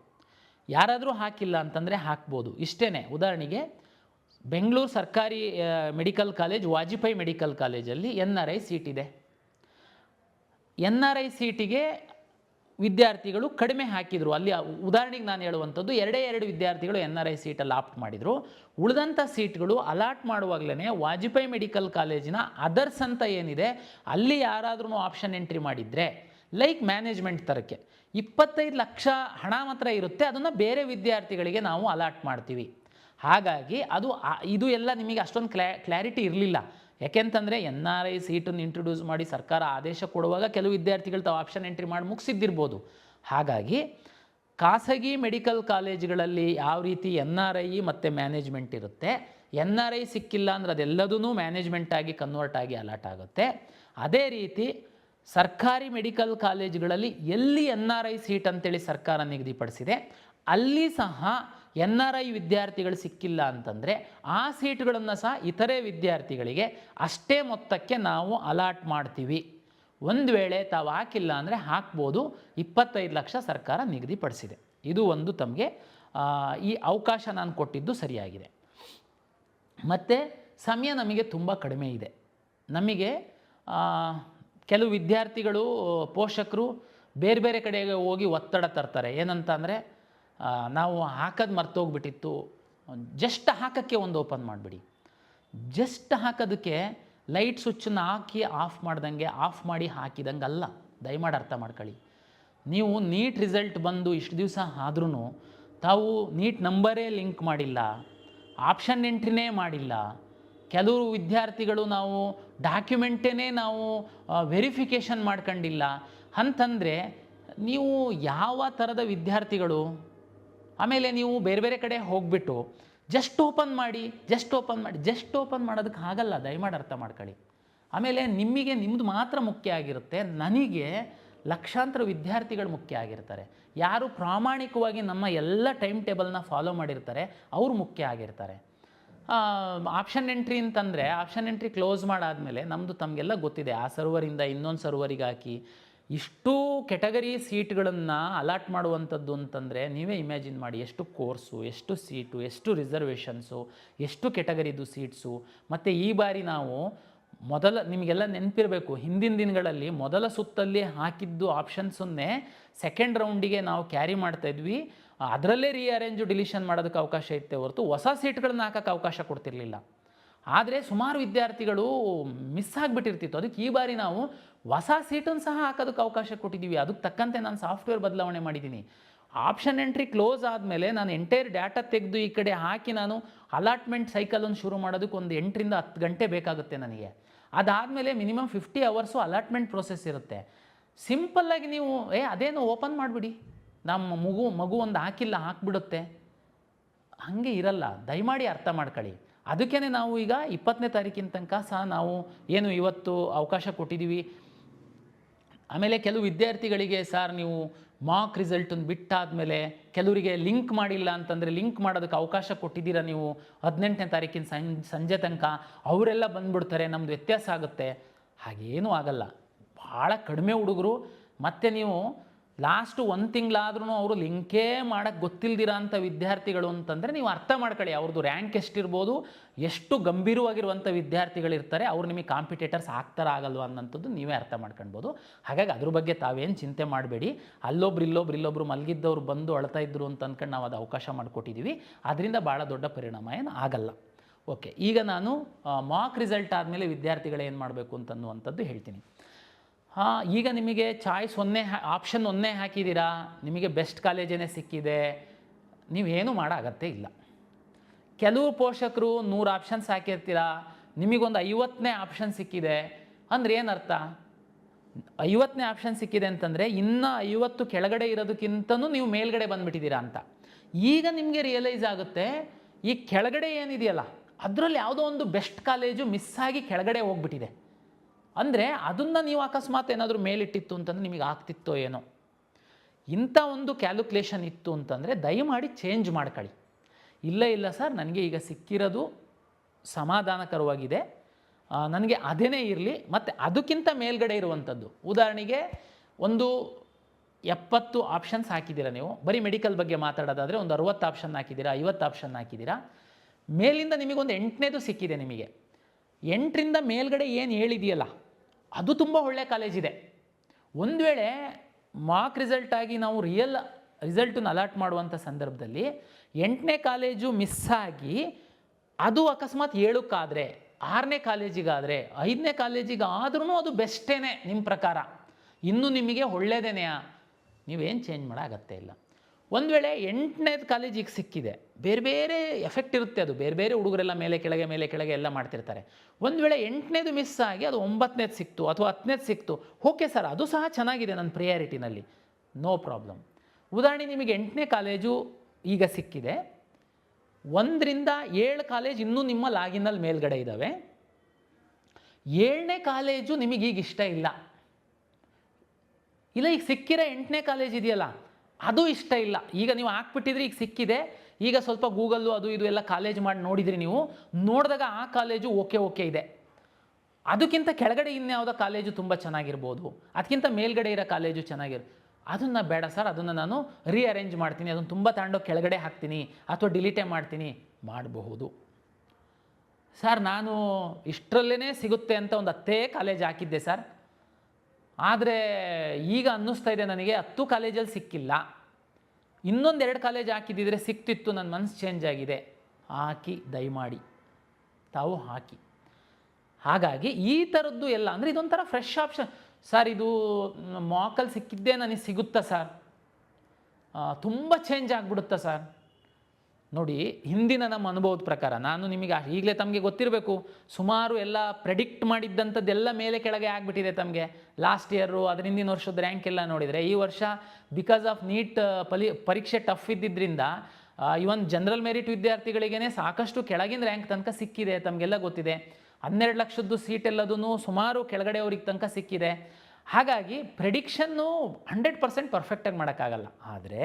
ಯಾರಾದರೂ ಹಾಕಿಲ್ಲ ಅಂತಂದರೆ ಹಾಕ್ಬೋದು. ಇಷ್ಟೇ. ಉದಾಹರಣೆಗೆ ಬೆಂಗಳೂರು ಸರ್ಕಾರಿ ಮೆಡಿಕಲ್ ಕಾಲೇಜ್, ವಾಜಪೇಯಿ ಮೆಡಿಕಲ್ ಕಾಲೇಜಲ್ಲಿ NRI ಸೀಟ್ ಇದೆ. NRI ಸೀಟಿಗೆ ವಿದ್ಯಾರ್ಥಿಗಳು ಕಡಿಮೆ ಹಾಕಿದರು. ಅಲ್ಲಿ ಉದಾಹರಣೆಗೆ ನಾನು ಹೇಳುವಂಥದ್ದು 2 ವಿದ್ಯಾರ್ಥಿಗಳು NRI ಸೀಟಲ್ಲಿ ಆಪ್ಟ್ ಮಾಡಿದರು. ಉಳಿದಂಥ ಸೀಟ್ಗಳು ಅಲಾಟ್ ಮಾಡುವಾಗಲೇ ವಾಜಪೇಯಿ ಮೆಡಿಕಲ್ ಕಾಲೇಜಿನ ಅದರ್ಸ್ ಅಂತ ಏನಿದೆ ಅಲ್ಲಿ ಯಾರಾದ್ರೂ ಆಪ್ಷನ್ ಎಂಟ್ರಿ ಮಾಡಿದರೆ, ಲೈಕ್ ಮ್ಯಾನೇಜ್ಮೆಂಟ್ ಥರಕ್ಕೆ 25 ಲಕ್ಷ ಹಣ ಮಾತ್ರ ಇರುತ್ತೆ, ಅದನ್ನು ಬೇರೆ ವಿದ್ಯಾರ್ಥಿಗಳಿಗೆ ನಾವು ಅಲಾಟ್ ಮಾಡ್ತೀವಿ. ಹಾಗಾಗಿ ಇದು ಎಲ್ಲ ನಿಮಗೆ ಅಷ್ಟೊಂದು ಕ್ಲಾರಿಟಿ ಇರಲಿಲ್ಲ. ಯಾಕೆಂತಂದರೆ NRI ಸೀಟನ್ನು ಇಂಟ್ರೊಡ್ಯೂಸ್ ಮಾಡಿ ಸರ್ಕಾರ ಆದೇಶ ಕೊಡುವಾಗ ಕೆಲವು ವಿದ್ಯಾರ್ಥಿಗಳು ತಾವು ಆಪ್ಷನ್ ಎಂಟ್ರಿ ಮಾಡಿ ಮುಗಿಸಿದ್ದಿರ್ಬೋದು. ಹಾಗಾಗಿ ಖಾಸಗಿ ಮೆಡಿಕಲ್ ಕಾಲೇಜುಗಳಲ್ಲಿ ಯಾವ ರೀತಿ NRI ಮತ್ತು ಮ್ಯಾನೇಜ್ಮೆಂಟ್ ಇರುತ್ತೆ, NRI ಸಿಕ್ಕಿಲ್ಲ ಅಂದರೆ ಅದೆಲ್ಲದೂ ಮ್ಯಾನೇಜ್ಮೆಂಟ್ ಆಗಿ ಕನ್ವರ್ಟ್ ಆಗಿ ಅಲಾಟ್ ಆಗುತ್ತೆ. ಅದೇ ರೀತಿ ಸರ್ಕಾರಿ ಮೆಡಿಕಲ್ ಕಾಲೇಜುಗಳಲ್ಲಿ ಎಲ್ಲಿ NRI ಸೀಟ್ ಅಂತೇಳಿ ಸರ್ಕಾರ ನಿಗದಿಪಡಿಸಿದೆ ಅಲ್ಲಿ ಸಹ NRI ವಿದ್ಯಾರ್ಥಿಗಳು ಸಿಕ್ಕಿಲ್ಲ ಅಂತಂದರೆ ಆ ಸೀಟುಗಳನ್ನು ಸಹ ಇತರೆ ವಿದ್ಯಾರ್ಥಿಗಳಿಗೆ ಅಷ್ಟೇ ಮೊತ್ತಕ್ಕೆ ನಾವು ಅಲಾಟ್ ಮಾಡ್ತೀವಿ. ಒಂದು ವೇಳೆ ತಾವು ಹಾಕಿಲ್ಲ ಅಂದರೆ ಹಾಕ್ಬೋದು. 25 ಲಕ್ಷ ಸರ್ಕಾರ ನಿಗದಿಪಡಿಸಿದೆ. ಇದು ಒಂದು ತಮಗೆ ಈ ಅವಕಾಶ ನಾನು ಕೊಟ್ಟಿದ್ದು ಸರಿಯಾಗಿದೆ. ಮತ್ತು ಸಮಯ ನಮಗೆ ತುಂಬ ಕಡಿಮೆ ಇದೆ. ನಮಗೆ ಕೆಲವು ವಿದ್ಯಾರ್ಥಿಗಳು, ಪೋಷಕರು ಬೇರೆ ಬೇರೆ ಕಡೆಗೆ ಹೋಗಿ ಒತ್ತಡ ತರ್ತಾರೆ. ಏನಂತ ಅಂದರೆ ನಾವು ಹಾಕೋದು ಮರ್ತೋಗ್ಬಿಟ್ಟಿತ್ತು, ಜಸ್ಟ್ ಹಾಕೋಕ್ಕೆ ಒಂದು ಓಪನ್ ಮಾಡಿಬಿಡಿ. ಜಸ್ಟ್ ಹಾಕೋದಕ್ಕೆ ಲೈಟ್ ಸ್ವಿಚ್ಚನ್ನು ಹಾಕಿ ಆಫ್ ಮಾಡ್ದಂಗೆ ಆಫ್ ಮಾಡಿ ಹಾಕಿದಂಗೆ ಅಲ್ಲ. ದಯಮಾಡಿ ಅರ್ಥ ಮಾಡ್ಕೊಳ್ಳಿ. ನೀವು ನೀಟ್ ರಿಸಲ್ಟ್ ಬಂದು ಇಷ್ಟು ದಿವಸ ಆದ್ರೂ ತಾವು ನೀಟ್ ನಂಬರೇ ಲಿಂಕ್ ಮಾಡಿಲ್ಲ, ಆಪ್ಷನ್ ಎಂಟ್ರಿನೇ ಮಾಡಿಲ್ಲ. ಕೆಲವರು ವಿದ್ಯಾರ್ಥಿಗಳು ನಾವು ಡಾಕ್ಯುಮೆಂಟೇ ನಾವು ವೆರಿಫಿಕೇಷನ್ ಮಾಡ್ಕೊಂಡಿಲ್ಲ ಅಂತಂದರೆ ನೀವು ಯಾವ ಥರದ ವಿದ್ಯಾರ್ಥಿಗಳು? ಆಮೇಲೆ ನೀವು ಬೇರೆ ಬೇರೆ ಕಡೆ ಹೋಗಿಬಿಟ್ಟು ಜಸ್ಟ್ ಓಪನ್ ಮಾಡಿ ಮಾಡೋದಕ್ಕೆ ಆಗಲ್ಲ. ದಯಮಾಡಿ ಅರ್ಥ ಮಾಡ್ಕೊಳ್ಳಿ. ಆಮೇಲೆ ನಿಮ್ಮದು ಮಾತ್ರ ಮುಖ್ಯ ಆಗಿರುತ್ತೆ, ನನಗೆ ಲಕ್ಷಾಂತರ ವಿದ್ಯಾರ್ಥಿಗಳು ಮುಖ್ಯ ಆಗಿರ್ತಾರೆ. ಯಾರು ಪ್ರಾಮಾಣಿಕವಾಗಿ ನಮ್ಮ ಎಲ್ಲ ಟೈಮ್ ಟೇಬಲ್ನ ಫಾಲೋ ಮಾಡಿರ್ತಾರೆ ಅವರು ಮುಖ್ಯ ಆಗಿರ್ತಾರೆ. ಆಪ್ಷನ್ ಎಂಟ್ರಿ ಅಂತಂದರೆ ಆಪ್ಷನ್ ಎಂಟ್ರಿ ಕ್ಲೋಸ್ ಮಾಡಾದಮೇಲೆ ನಮ್ಮದು ತಮಗೆಲ್ಲ ಗೊತ್ತಿದೆ, ಆ ಸರ್ವರಿಂದ ಇನ್ನೊಂದು ಸರ್ವರಿಗೆ ಹಾಕಿ ಇಷ್ಟು ಕೆಟಗರಿ ಸೀಟ್ಗಳನ್ನು ಅಲಾಟ್ ಮಾಡುವಂಥದ್ದು ಅಂತಂದರೆ ನೀವೇ ಇಮ್ಯಾಜಿನ್ ಮಾಡಿ. ಎಷ್ಟು ಕೋರ್ಸು, ಎಷ್ಟು ಸೀಟು, ಎಷ್ಟು ರಿಸರ್ವೇಷನ್ಸು, ಎಷ್ಟು ಕೆಟಗರಿದು ಸೀಟ್ಸು. ಮತ್ತು ಈ ಬಾರಿ ನಾವು ನಿಮಗೆಲ್ಲ ನೆನಪಿರಬೇಕು, ಹಿಂದಿನ ದಿನಗಳಲ್ಲಿ ಮೊದಲ ಸುತ್ತಲ್ಲಿ ಹಾಕಿದ್ದು ಆಪ್ಷನ್ಸನ್ನೇ ಸೆಕೆಂಡ್ ರೌಂಡಿಗೆ ನಾವು ಕ್ಯಾರಿ ಮಾಡ್ತಾಯಿದ್ವಿ. ಅದರಲ್ಲೇ ರೀಅರೇಂಜು ಡಿಲೀಷನ್ ಮಾಡೋದಕ್ಕೆ ಅವಕಾಶ ಇತ್ತೆ ಹೊರತು ಹೊಸ ಸೀಟ್ಗಳನ್ನ ಹಾಕೋಕ್ಕೆ ಅವಕಾಶ ಕೊಡ್ತಿರಲಿಲ್ಲ. ಆದರೆ ಸುಮಾರು ವಿದ್ಯಾರ್ಥಿಗಳು ಮಿಸ್ ಆಗಿಬಿಟ್ಟಿರ್ತಿತ್ತು. ಅದಕ್ಕೆ ಈ ಬಾರಿ ನಾವು ಹೊಸ ಸೀಟನ್ನು ಸಹ ಹಾಕೋದಕ್ಕೆ ಅವಕಾಶ ಕೊಟ್ಟಿದ್ದೀವಿ. ಅದಕ್ಕೆ ತಕ್ಕಂತೆ ನಾನು ಸಾಫ್ಟ್ವೇರ್ ಬದಲಾವಣೆ ಮಾಡಿದ್ದೀನಿ. ಆಪ್ಷನ್ ಎಂಟ್ರಿ ಕ್ಲೋಸ್ ಆದಮೇಲೆ ನಾನು ಎಂಟೈರ್ ಡಾಟಾ ತೆಗೆದು ಈ ಕಡೆ ಹಾಕಿ ನಾನು ಅಲಾಟ್ಮೆಂಟ್ ಸೈಕಲನ್ನು ಶುರು ಮಾಡೋದಕ್ಕೆ ಒಂದು 8 ರಿಂದ 10 ಗಂಟೆ ಬೇಕಾಗುತ್ತೆ ನನಗೆ. ಅದಾದಮೇಲೆ ಮಿನಿಮಮ್ 50 ಅವರ್ಸು ಅಲಾಟ್ಮೆಂಟ್ ಪ್ರೋಸೆಸ್ ಇರುತ್ತೆ. ಸಿಂಪಲ್ಲಾಗಿ ನೀವು ಅದೇನು ಓಪನ್ ಮಾಡಿಬಿಡಿ, ನಮ್ಮ ಮಗು ಒಂದು ಹಾಕಿಲ್ಲ ಹಾಕಿಬಿಡುತ್ತೆ, ಹಾಗೆ ಇರಲ್ಲ. ದಯಮಾಡಿ ಅರ್ಥ ಮಾಡ್ಕೊಳ್ಳಿ. ಅದಕ್ಕೇ ನಾವು ಈಗ 20ನೇ ತಾರೀಕಿನ ತನಕ ಸಹ ನಾವು ಏನು ಇವತ್ತು ಅವಕಾಶ ಕೊಟ್ಟಿದ್ದೀವಿ. ಆಮೇಲೆ ಕೆಲವು ವಿದ್ಯಾರ್ಥಿಗಳಿಗೆ ಸರ್ ನೀವು ಮಾಕ್ ರಿಸಲ್ಟನ್ನು ಬಿಟ್ಟಾದಮೇಲೆ ಕೆಲವರಿಗೆ ಲಿಂಕ್ ಮಾಡಿಲ್ಲ ಅಂತಂದರೆ ಲಿಂಕ್ ಮಾಡೋದಕ್ಕೆ ಅವಕಾಶ ಕೊಟ್ಟಿದ್ದೀರಾ ನೀವು 18ನೇ ತಾರೀಕಿನ ಸಂಜೆ ತನಕ, ಅವರೆಲ್ಲ ಬಂದುಬಿಡ್ತಾರೆ, ನಮ್ಮದು ವ್ಯತ್ಯಾಸ ಆಗುತ್ತೆ. ಹಾಗೇನೂ ಆಗಲ್ಲ. ಭಾಳ ಕಡಿಮೆ ಹುಡುಗರು. ಮತ್ತು ನೀವು ಲಾಸ್ಟು 1 ತಿಂಗಳಾದ್ರೂ ಅವರು ಲಿಂಕೇ ಮಾಡೋಕ್ಕೆ ಗೊತ್ತಿಲ್ದಿರ ಅಂಥ ವಿದ್ಯಾರ್ಥಿಗಳು ಅಂತಂದರೆ ನೀವು ಅರ್ಥ ಮಾಡ್ಕೊಳ್ಳಿ, ಅವ್ರದ್ದು ರ್ಯಾಂಕ್ ಎಷ್ಟಿರ್ಬೋದು, ಎಷ್ಟು ಗಂಭೀರವಾಗಿರುವಂಥ ವಿದ್ಯಾರ್ಥಿಗಳಿರ್ತಾರೆ, ಅವ್ರು ನಿಮಗೆ ಕಾಂಪಿಟೇಟರ್ಸ್ ಆಗ್ತಾರ ಆಗಲ್ವ ಅನ್ನೋಂಥದ್ದು ನೀವೇ ಅರ್ಥ ಮಾಡ್ಕೊಳ್ಬೋದು. ಹಾಗಾಗಿ ಅದ್ರ ಬಗ್ಗೆ ತಾವೇನು ಚಿಂತೆ ಮಾಡಬೇಡಿ. ಇಲ್ಲೊಬ್ರು ಮಲಗಿದ್ದವ್ರು ಬಂದು ಅಳ್ತಾ ಇದ್ರು ಅಂತ ಅಂದ್ಕೊಂಡು ನಾವು ಅದು ಅವಕಾಶ ಮಾಡಿಕೊಟ್ಟಿದ್ದೀವಿ. ಅದರಿಂದ ಭಾಳ ದೊಡ್ಡ ಪರಿಣಾಮ ಏನು ಆಗಲ್ಲ. ಓಕೆ, ಈಗ ನಾನು ಮಾಕ್ ರಿಸಲ್ಟ್ ಆದಮೇಲೆ ವಿದ್ಯಾರ್ಥಿಗಳು ಏನು ಮಾಡಬೇಕು ಅಂತನ್ನುವಂಥದ್ದು ಹೇಳ್ತೀನಿ. ಈಗ ನಿಮಗೆ ಚಾಯ್ಸ್ ಆಪ್ಷನ್ 1 ಹಾಕಿದ್ದೀರಾ, ನಿಮಗೆ ಬೆಸ್ಟ್ ಕಾಲೇಜೇ ಸಿಕ್ಕಿದೆ, ನೀವೇನು ಮಾಡೋ ಅಗತ್ಯ ಇಲ್ಲ. ಕೆಲವು ಪೋಷಕರು 100 ಆಪ್ಷನ್ಸ್ ಹಾಕಿರ್ತೀರ, ನಿಮಗೊಂದು 50ನೇ ಆಪ್ಷನ್ ಸಿಕ್ಕಿದೆ ಅಂದರೆ ಏನರ್ಥ? 50ನೇ ಆಪ್ಷನ್ ಸಿಕ್ಕಿದೆ ಅಂತಂದರೆ ಇನ್ನೂ 50 ಕೆಳಗಡೆ ಇರೋದಕ್ಕಿಂತನೂ ನೀವು ಮೇಲ್ಗಡೆ ಬಂದುಬಿಟ್ಟಿದ್ದೀರಾ ಅಂತ. ಈಗ ನಿಮಗೆ ರಿಯಲೈಸ್ ಆಗುತ್ತೆ, ಈ ಕೆಳಗಡೆ ಏನಿದೆಯಲ್ಲ ಅದರಲ್ಲಿ ಯಾವುದೋ ಒಂದು ಬೆಸ್ಟ್ ಕಾಲೇಜು ಮಿಸ್ ಆಗಿ ಕೆಳಗಡೆ ಹೋಗ್ಬಿಟ್ಟಿದೆ. ಅಂದರೆ ಅದನ್ನು ನೀವು ಅಕಸ್ಮಾತ್ ಏನಾದರೂ ಮೇಲಿಟ್ಟಿತ್ತು ಅಂತಂದರೆ ನಿಮಗೆ ಆಗ್ತಿತ್ತೋ ಏನೋ. ಇಂಥ ಒಂದು ಕ್ಯಾಲ್ಕುಲೇಷನ್ ಇತ್ತು ಅಂತಂದರೆ ದಯಮಾಡಿ ಚೇಂಜ್ ಮಾಡ್ಕೊಳ್ಳಿ. ಇಲ್ಲ ಸರ್, ನನಗೆ ಈಗ ಸಿಕ್ಕಿರೋದು ಸಮಾಧಾನಕರವಾಗಿದೆ, ನನಗೆ ಅದೇನೇ ಇರಲಿ, ಮತ್ತು ಅದಕ್ಕಿಂತ ಮೇಲ್ಗಡೆ ಇರುವಂಥದ್ದು. ಉದಾಹರಣೆಗೆ ಒಂದು 70 ಆಪ್ಷನ್ಸ್ ಹಾಕಿದ್ದೀರಾ ನೀವು, ಬರೀ ಮೆಡಿಕಲ್ ಬಗ್ಗೆ ಮಾತಾಡೋದಾದರೆ ಒಂದು 60 ಆಪ್ಷನ್ ಹಾಕಿದ್ದೀರಾ, 50 ಆಪ್ಷನ್ ಹಾಕಿದ್ದೀರಾ, ಮೇಲಿಂದ ನಿಮಗೊಂದು 8ನೇದು ಸಿಕ್ಕಿದೆ. ನಿಮಗೆ 8ರಿಂದ ಮೇಲ್ಗಡೆ ಏನು ಹೇಳಿದೆಯಲ್ಲ ಅದು ತುಂಬ ಒಳ್ಳೆಯ ಕಾಲೇಜಿದೆ. ಒಂದು ವೇಳೆ ಮಾರ್ಕ್ ರಿಸಲ್ಟ್ ಆಗಿ ನಾವು ರಿಯಲ್ ರಿಸಲ್ಟನ್ನು ಅಲಾಟ್ ಮಾಡುವಂಥ ಸಂದರ್ಭದಲ್ಲಿ 8ನೇ ಕಾಲೇಜು ಮಿಸ್ಸಾಗಿ ಅದು ಅಕಸ್ಮಾತ್ 7ಕ್ಕಾದರೆ, 6ನೇ ಕಾಲೇಜಿಗಾದರೆ, 5ನೇ ಕಾಲೇಜಿಗಾದ್ರೂ ಅದು ಬೆಸ್ಟೇನೆ ನಿಮ್ಮ ಪ್ರಕಾರ, ಇನ್ನೂ ನಿಮಗೆ ಒಳ್ಳೆಯದೇನೆಯಾ, ನೀವೇನು ಚೇಂಜ್ ಮಾಡೋ ಅಗತ್ಯ ಇಲ್ಲ. ಒಂದು ವೇಳೆ 8ನೇದು ಕಾಲೇಜಿಗೆ ಸಿಕ್ಕಿದೆ, ಬೇರೆ ಬೇರೆ ಎಫೆಕ್ಟ್ ಇರುತ್ತೆ, ಅದು ಬೇರೆ ಬೇರೆ ಹುಡುಗರೆಲ್ಲ ಮೇಲೆ ಕೆಳಗೆ ಎಲ್ಲ ಮಾಡ್ತಿರ್ತಾರೆ. ಒಂದು ವೇಳೆ 8ನೇದು ಮಿಸ್ ಆಗಿ ಅದು 9ನೇದು ಸಿಕ್ತು ಅಥವಾ 10ನೇದು ಸಿಕ್ತು, ಓಕೆ ಸರ್, ಅದು ಸಹ ಚೆನ್ನಾಗಿದೆ ನನ್ನ ಪ್ರಿಯಾರಿಟಿನಲ್ಲಿ, ನೋ ಪ್ರಾಬ್ಲಮ್. ಉದಾಹರಣೆ ನಿಮಗೆ 8ನೇ ಕಾಲೇಜು ಈಗ ಸಿಕ್ಕಿದೆ, 1ರಿಂದ 7 ಕಾಲೇಜ್ ಇನ್ನೂ ನಿಮ್ಮ ಲಾಗಿನಲ್ಲಿ ಮೇಲ್ಗಡೆ ಇದ್ದಾವೆ. 7ನೇ ಕಾಲೇಜು ನಿಮಗೀಗ ಇಷ್ಟ ಇಲ್ಲ, ಈಗ ಸಿಕ್ಕಿರೋ 8ನೇ ಕಾಲೇಜ್ ಇದೆಯಲ್ಲ ಅದು ಇಷ್ಟ ಇಲ್ಲ. ಈಗ ನೀವು ಹಾಕ್ಬಿಟ್ಟಿದ್ರಿ, ಈಗ ಸಿಕ್ಕಿದೆ, ಈಗ ಸ್ವಲ್ಪ ಗೂಗಲ್ಲು ಅದು ಇದು ಎಲ್ಲ ಕಾಲೇಜ್ ಮಾಡಿ ನೋಡಿದ್ರಿ, ನೀವು ನೋಡಿದಾಗ ಆ ಕಾಲೇಜು ಓಕೆ ಇದೆ, ಅದಕ್ಕಿಂತ ಕೆಳಗಡೆ ಇನ್ಯಾವುದೋ ಕಾಲೇಜು ತುಂಬ ಚೆನ್ನಾಗಿರ್ಬೋದು, ಅದಕ್ಕಿಂತ ಮೇಲ್ಗಡೆ ಇರೋ ಕಾಲೇಜು ಅದನ್ನು ಬೇಡ ಸರ್, ಅದನ್ನು ನಾನು ರೀಅರೇಂಜ್ ಮಾಡ್ತೀನಿ, ಅದನ್ನು ತುಂಬ ತಗೊಂಡೋಗಿ ಕೆಳಗಡೆ ಹಾಕ್ತೀನಿ ಅಥವಾ ಡಿಲೀಟೇ ಮಾಡ್ತೀನಿ, ಮಾಡಬಹುದು. ಸರ್, ನಾನು ಇಷ್ಟರಲ್ಲೇ ಸಿಗುತ್ತೆ ಅಂತ ಒಂದು 10 ಕಾಲೇಜ್ ಹಾಕಿದ್ದೆ ಸರ್, ಆದರೆ ಈಗ ಅನ್ನಿಸ್ತಾ ಇದೆ ನನಗೆ 10 ಕಾಲೇಜಲ್ಲಿ ಸಿಕ್ಕಿಲ್ಲ, ಇನ್ನೊಂದು 2 ಕಾಲೇಜ್ ಹಾಕಿದ್ದಿದ್ರೆ ಸಿಕ್ತಿತ್ತು, ನನ್ನ ಮನಸ್ಸು ಚೇಂಜ್ ಆಗಿದೆ, ಹಾಕಿ, ದಯಮಾಡಿ ತಾವು ಹಾಕಿ. ಹಾಗಾಗಿ ಈ ಥರದ್ದು ಎಲ್ಲ ಅಂದರೆ ಇದೊಂಥರ ಫ್ರೆಶ್ ಆಪ್ಷನ್. ಸರ್, ಇದು ಮಾಕಲ್ಲಿ ಸಿಕ್ಕಿದ್ದೇ ನನಗೆ ಸಿಗುತ್ತಾ ಸರ್, ತುಂಬ ಚೇಂಜ್ ಆಗಿಬಿಡುತ್ತಾ ಸರ್? ನೋಡಿ, ಹಿಂದಿನ ನಮ್ಮ ಅನುಭವದ ಪ್ರಕಾರ ನಾನು ನಿಮಗೆ ಈಗಲೇ ತಮಗೆ ಗೊತ್ತಿರಬೇಕು, ಸುಮಾರು ಎಲ್ಲ ಪ್ರೆಡಿಕ್ಟ್ ಮಾಡಿದ್ದಂಥದ್ದೆಲ್ಲ ಮೇಲೆ ಕೆಳಗೆ ಆಗಿಬಿಟ್ಟಿದೆ ತಮಗೆ. ಲಾಸ್ಟ್ ಇಯರು ಅದರ ಹಿಂದಿನ ವರ್ಷದ ರ್ಯಾಂಕ್ ಎಲ್ಲ ನೋಡಿದರೆ, ಈ ವರ್ಷ ಬಿಕಾಸ್ ಆಫ್ ನೀಟ್ ಪರೀಕ್ಷೆ ಟಫ್ ಇದ್ದಿದ್ದರಿಂದ ಇವನ್ ಜನರಲ್ ಮೆರಿಟ್ ವಿದ್ಯಾರ್ಥಿಗಳಿಗೇ ಸಾಕಷ್ಟು ಕೆಳಗಿನ ರ್ಯಾಂಕ್ ತನಕ ಸಿಕ್ಕಿದೆ, ತಮಗೆಲ್ಲ ಗೊತ್ತಿದೆ. 12 ಲಕ್ಷದ್ದು ಸೀಟ್ ಎಲ್ಲದೂ ಸುಮಾರು ಕೆಳಗಡೆ ಅವ್ರಿಗೆ ತನಕ ಸಿಕ್ಕಿದೆ. ಹಾಗಾಗಿ ಪ್ರೆಡಿಕ್ಷನ್ನು 100% ಪರ್ಫೆಕ್ಟಾಗಿ ಮಾಡೋಕ್ಕಾಗಲ್ಲ. ಆದರೆ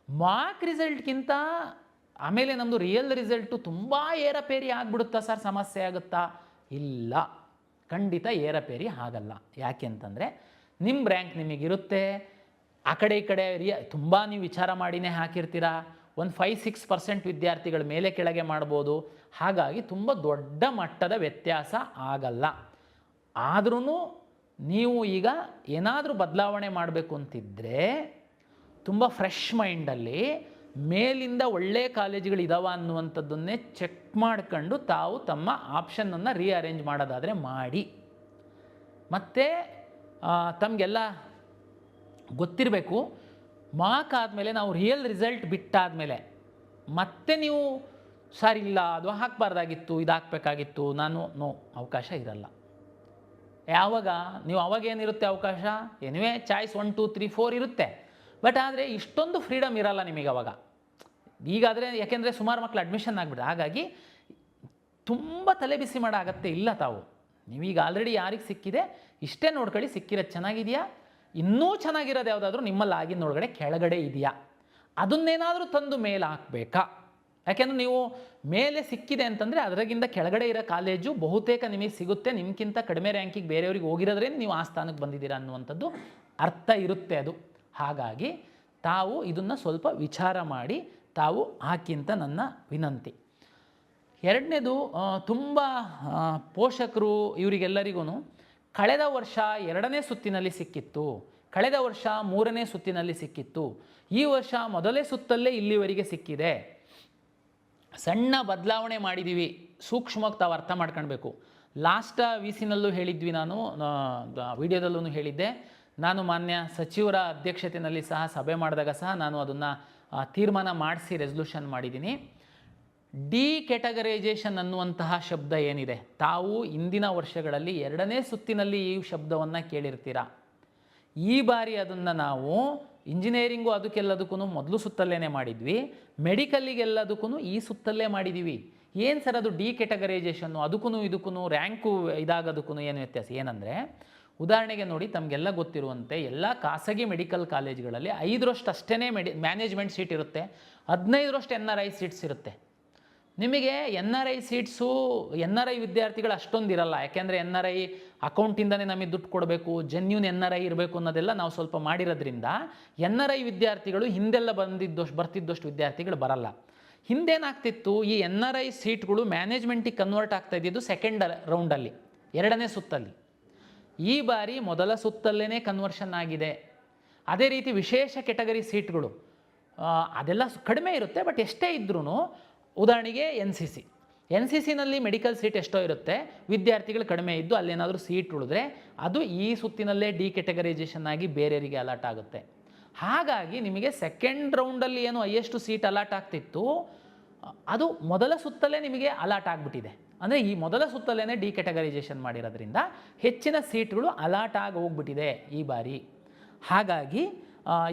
ಮಾರ್ಕ್ ರಿಸಲ್ಟ್ಗಿಂತ ಆಮೇಲೆ ನಮ್ಮದು ರಿಯಲ್ ರಿಸಲ್ಟು ತುಂಬ ಏರಪೇರಿ ಆಗಿಬಿಡುತ್ತಾ ಸರ್, ಸಮಸ್ಯೆ ಆಗುತ್ತಾ? ಇಲ್ಲ, ಖಂಡಿತ ಏರಪೇರಿ ಆಗಲ್ಲ. ಯಾಕೆ ಅಂತಂದರೆ ನಿಮ್ಮ ರ್ಯಾಂಕ್ ನಿಮಗಿರುತ್ತೆ, ಆ ಕಡೆ ಈ ಕಡೆ ತುಂಬ ನೀವು ವಿಚಾರ ಮಾಡಿನೇ ಹಾಕಿರ್ತೀರಾ, ಒಂದು 5-6% ವಿದ್ಯಾರ್ಥಿಗಳ ಮೇಲೆ ಕೆಳಗೆ ಮಾಡ್ಬೋದು. ಹಾಗಾಗಿ ತುಂಬ ದೊಡ್ಡ ಮಟ್ಟದ ವ್ಯತ್ಯಾಸ ಆಗಲ್ಲ. ಆದ್ರೂ ನೀವು ಈಗ ಏನಾದರೂ ಬದಲಾವಣೆ ಮಾಡಬೇಕು ಅಂತಿದ್ದರೆ ತುಂಬ ಫ್ರೆಶ್ ಮೈಂಡಲ್ಲಿ ಮೇಲಿಂದ ಒಳ್ಳೆಯ ಕಾಲೇಜುಗಳಿದಾವ ಅನ್ನುವಂಥದ್ದನ್ನೇ ಚೆಕ್ ಮಾಡ್ಕೊಂಡು ತಾವು ತಮ್ಮ ಆಪ್ಷನನ್ನು ರೀಅರೇಂಜ್ ಮಾಡೋದಾದರೆ ಮಾಡಿ. ಮತ್ತು ತಮಗೆಲ್ಲ ಗೊತ್ತಿರಬೇಕು, ಮಾರ್ಕ್ ಆದಮೇಲೆ ನಾವು ರಿಯಲ್ ರಿಸಲ್ಟ್ ಬಿಟ್ಟಾದಮೇಲೆ ಮತ್ತೆ ನೀವು ಸರ್ ಇಲ್ಲ ಅದು ಹಾಕಬಾರ್ದಾಗಿತ್ತು, ಇದು ಹಾಕಬೇಕಾಗಿತ್ತು, ಅವಕಾಶ ಇರಲ್ಲ. ಯಾವಾಗ ನೀವು ಅವಾಗೇನಿರುತ್ತೆ ಅವಕಾಶ? ಎನಿವೇ ಚಾಯ್ಸ್ 1 2 3 4 ಇರುತ್ತೆ, ಬಟ್ ಆದರೆ ಇಷ್ಟೊಂದು ಫ್ರೀಡಮ್ ಇರಲ್ಲ ನಿಮಗೆ ಅವಾಗ. ಈಗಾದರೆ ಯಾಕೆಂದರೆ ಸುಮಾರು ಮಕ್ಕಳು ಅಡ್ಮಿಷನ್ ಆಗಿಬಿಡ್ರೆ, ಹಾಗಾಗಿ ತುಂಬ ತಲೆ ಬಿಸಿ ಮಾಡೋ ಅಗತ್ಯ ಇಲ್ಲ. ತಾವು ನೀವೀಗ ಆಲ್ರೆಡಿ ಯಾರಿಗೆ ಸಿಕ್ಕಿದೆ ಇಷ್ಟೇ ನೋಡ್ಕೊಳ್ಳಿ, ಸಿಕ್ಕಿರೋದು ಚೆನ್ನಾಗಿದೆಯಾ, ಇನ್ನೂ ಚೆನ್ನಾಗಿರೋದು ಯಾವುದಾದ್ರೂ ನಿಮ್ಮಲ್ಲಿ ಆಗಿನೊಳಗಡೆ ಕೆಳಗಡೆ ಇದೆಯಾ, ಅದನ್ನೇನಾದರೂ ತಂದು ಮೇಲೆ ಹಾಕಬೇಕಾ? ಯಾಕೆಂದರೆ ನೀವು ಮೇಲೆ ಸಿಕ್ಕಿದೆ ಅಂತಂದರೆ ಅದರಾಗಿಂದ ಕೆಳಗಡೆ ಇರೋ ಕಾಲೇಜು ಬಹುತೇಕ ನಿಮಗೆ ಸಿಗುತ್ತೆ, ನಿಮ್ಗಿಂತ ಕಡಿಮೆ ರ್ಯಾಂಕಿಗೆ ಬೇರೆಯವ್ರಿಗೆ ಹೋಗಿರೋದ್ರೇ ನೀವು ಆ ಸ್ಥಾನಕ್ಕೆ ಬಂದಿದ್ದೀರಾ ಅನ್ನುವಂಥದ್ದು ಅರ್ಥ ಇರುತ್ತೆ ಅದು. ಹಾಗಾಗಿ ತಾವು ಇದನ್ನು ಸ್ವಲ್ಪ ವಿಚಾರ ಮಾಡಿ ತಾವು ಹಾಕಿ ಅಂತ ನನ್ನ ವಿನಂತಿ. ಎರಡನೇದು, ತುಂಬ ಪೋಷಕರು ಇವರಿಗೆಲ್ಲರಿಗೂ ಕಳೆದ ವರ್ಷ 2ನೇ ಸುತ್ತಿನಲ್ಲಿ ಸಿಕ್ಕಿತ್ತು, ಕಳೆದ ವರ್ಷ 3ನೇ ಸುತ್ತಿನಲ್ಲಿ ಸಿಕ್ಕಿತ್ತು, ಈ ವರ್ಷ ಮೊದಲೇ ಸುತ್ತಲ್ಲೇ ಇಲ್ಲಿವರೆಗೆ ಸಿಕ್ಕಿದೆ, ಸಣ್ಣ ಬದಲಾವಣೆ ಮಾಡಿದ್ದೀವಿ, ಸೂಕ್ಷ್ಮವಾಗಿ ತಾವು ಅರ್ಥ ಮಾಡ್ಕೊಳ್ಬೇಕು. ಲಾಸ್ಟ್ ವಿಸಿನಲ್ಲೂ ಹೇಳಿದ್ವಿ, ನಾನು ವಿಡಿಯೋದಲ್ಲೂ ಹೇಳಿದ್ದೆ, ನಾನು ಮಾನ್ಯ ಸಚಿವರ ಅಧ್ಯಕ್ಷತೆಯಲ್ಲಿ ಸಹ ಸಭೆ ಮಾಡಿದಾಗ ಸಹ ನಾನು ಅದನ್ನು ತೀರ್ಮಾನ ಮಾಡಿಸಿ ರೆಸಲ್ಯೂಷನ್ ಮಾಡಿದ್ದೀನಿ. ಡಿ ಕ್ಯಾಟಗರೈಸೇಷನ್ ಅನ್ನುವಂತಹ ಶಬ್ದ ಏನಿದೆ, ತಾವು ಇಂದಿನ ವರ್ಷಗಳಲ್ಲಿ 2ನೇ ಸುತ್ತಿನಲ್ಲಿ ಈ ಶಬ್ದವನ್ನು ಕೇಳಿರ್ತೀರ. ಈ ಬಾರಿ ಅದನ್ನು ನಾವು ಇಂಜಿನಿಯರಿಂಗು ಅದಕ್ಕೆಲ್ಲದಕ್ಕೂ ಮೊದಲು ಸುತ್ತಲ್ಲೇ ಮಾಡಿದ್ವಿ, ಮೆಡಿಕಲ್ಲಿಗೆಲ್ಲದಕ್ಕೂ ಈ ಸುತ್ತಲ್ಲೇ ಮಾಡಿದ್ದೀವಿ. ಏನು ಸರ್ ಅದು ಡಿ ಕೆಟಗರೈಸೇಷನ್ನು, ಇದಕ್ಕೂ ರ್ಯಾಂಕು ಇದಾಗೋದಕ್ಕೂ ಏನು ವ್ಯತ್ಯಾಸ ಏನಂದರೆ, ಉದಾಹರಣೆಗೆ ನೋಡಿ, ತಮಗೆಲ್ಲ ಗೊತ್ತಿರುವಂತೆ ಎಲ್ಲ ಖಾಸಗಿ ಮೆಡಿಕಲ್ ಕಾಲೇಜ್ಗಳಲ್ಲಿ 5ರಷ್ಟು ಅಷ್ಟೇ ಮ್ಯಾನೇಜ್ಮೆಂಟ್ ಸೀಟ್ ಇರುತ್ತೆ, 15ರಷ್ಟು NRI ಸೀಟ್ಸ್ ಇರುತ್ತೆ. ನಿಮಗೆ NRI ಸೀಟ್ಸು NRI ವಿದ್ಯಾರ್ಥಿಗಳು ಅಷ್ಟೊಂದು ಇರಲ್ಲ. ಯಾಕೆಂದರೆ NRI ಅಕೌಂಟಿಂದನೇ ನಮಗೆ ದುಡ್ಡು ಕೊಡಬೇಕು, ಜೆನ್ಯೂನ್ NRI ಇರಬೇಕು ಅನ್ನೋದೆಲ್ಲ ನಾವು ಸ್ವಲ್ಪ ಮಾಡಿರೋದ್ರಿಂದ NRI ವಿದ್ಯಾರ್ಥಿಗಳು ಹಿಂದೆಲ್ಲ ಬರ್ತಿದ್ದಷ್ಟು ವಿದ್ಯಾರ್ಥಿಗಳು ಬರಲ್ಲ. ಹಿಂದೇನಾಗ್ತಿತ್ತು, ಈ NRI ಸೀಟ್ಗಳು ಮ್ಯಾನೇಜ್ಮೆಂಟಿಗೆ ಕನ್ವರ್ಟ್ ಆಗ್ತಾ ಇದ್ದಿದ್ದು ಸೆಕೆಂಡ್ ರೌಂಡಲ್ಲಿ, 2ನೇ ಸುತ್ತಲ್ಲಿ. ಈ ಬಾರಿ ಮೊದಲ ಸುತ್ತಲ್ಲೇ ಕನ್ವರ್ಷನ್ ಆಗಿದೆ. ಅದೇ ರೀತಿ ವಿಶೇಷ ಕೆಟಗರಿ ಸೀಟ್ಗಳು ಅದೆಲ್ಲ ಕಡಿಮೆ ಇರುತ್ತೆ, ಬಟ್ ಎಷ್ಟೇ ಇದ್ರೂ ಉದಾಹರಣೆಗೆ NCC ನಲ್ಲಿ ಮೆಡಿಕಲ್ ಸೀಟ್ ಎಷ್ಟೋ ಇರುತ್ತೆ, ವಿದ್ಯಾರ್ಥಿಗಳು ಕಡಿಮೆ ಇದ್ದು ಅಲ್ಲೇನಾದರೂ ಸೀಟ್ ಉಳಿದ್ರೆ ಅದು ಈ ಸುತ್ತಿನಲ್ಲೇ ಡಿ ಕೆಟಗರೈಸೇಷನ್ ಆಗಿ ಬೇರೆಯವರಿಗೆ ಅಲಾಟ್ ಆಗುತ್ತೆ. ಹಾಗಾಗಿ ನಿಮಗೆ ಸೆಕೆಂಡ್ ರೌಂಡಲ್ಲಿ ಏನು ಹೈಯೆಸ್ಟ್ ಸೀಟ್ ಅಲಾಟ್ ಆಗ್ತಿತ್ತು ಅದು ಮೊದಲ ಸುತ್ತಲ್ಲೇ ನಿಮಗೆ ಅಲಾಟ್ ಆಗಿಬಿಟ್ಟಿದೆ. ಅಂದರೆ ಈ ಮೊದಲ ಸುತ್ತಲ್ಲೇ ಡಿ ಕೆಟಗರೈಸೇಷನ್ ಮಾಡಿರೋದ್ರಿಂದ ಹೆಚ್ಚಿನ ಸೀಟ್ಗಳು ಅಲಾಟ್ ಆಗಿ ಹೋಗ್ಬಿಟ್ಟಿದೆ ಈ ಬಾರಿ. ಹಾಗಾಗಿ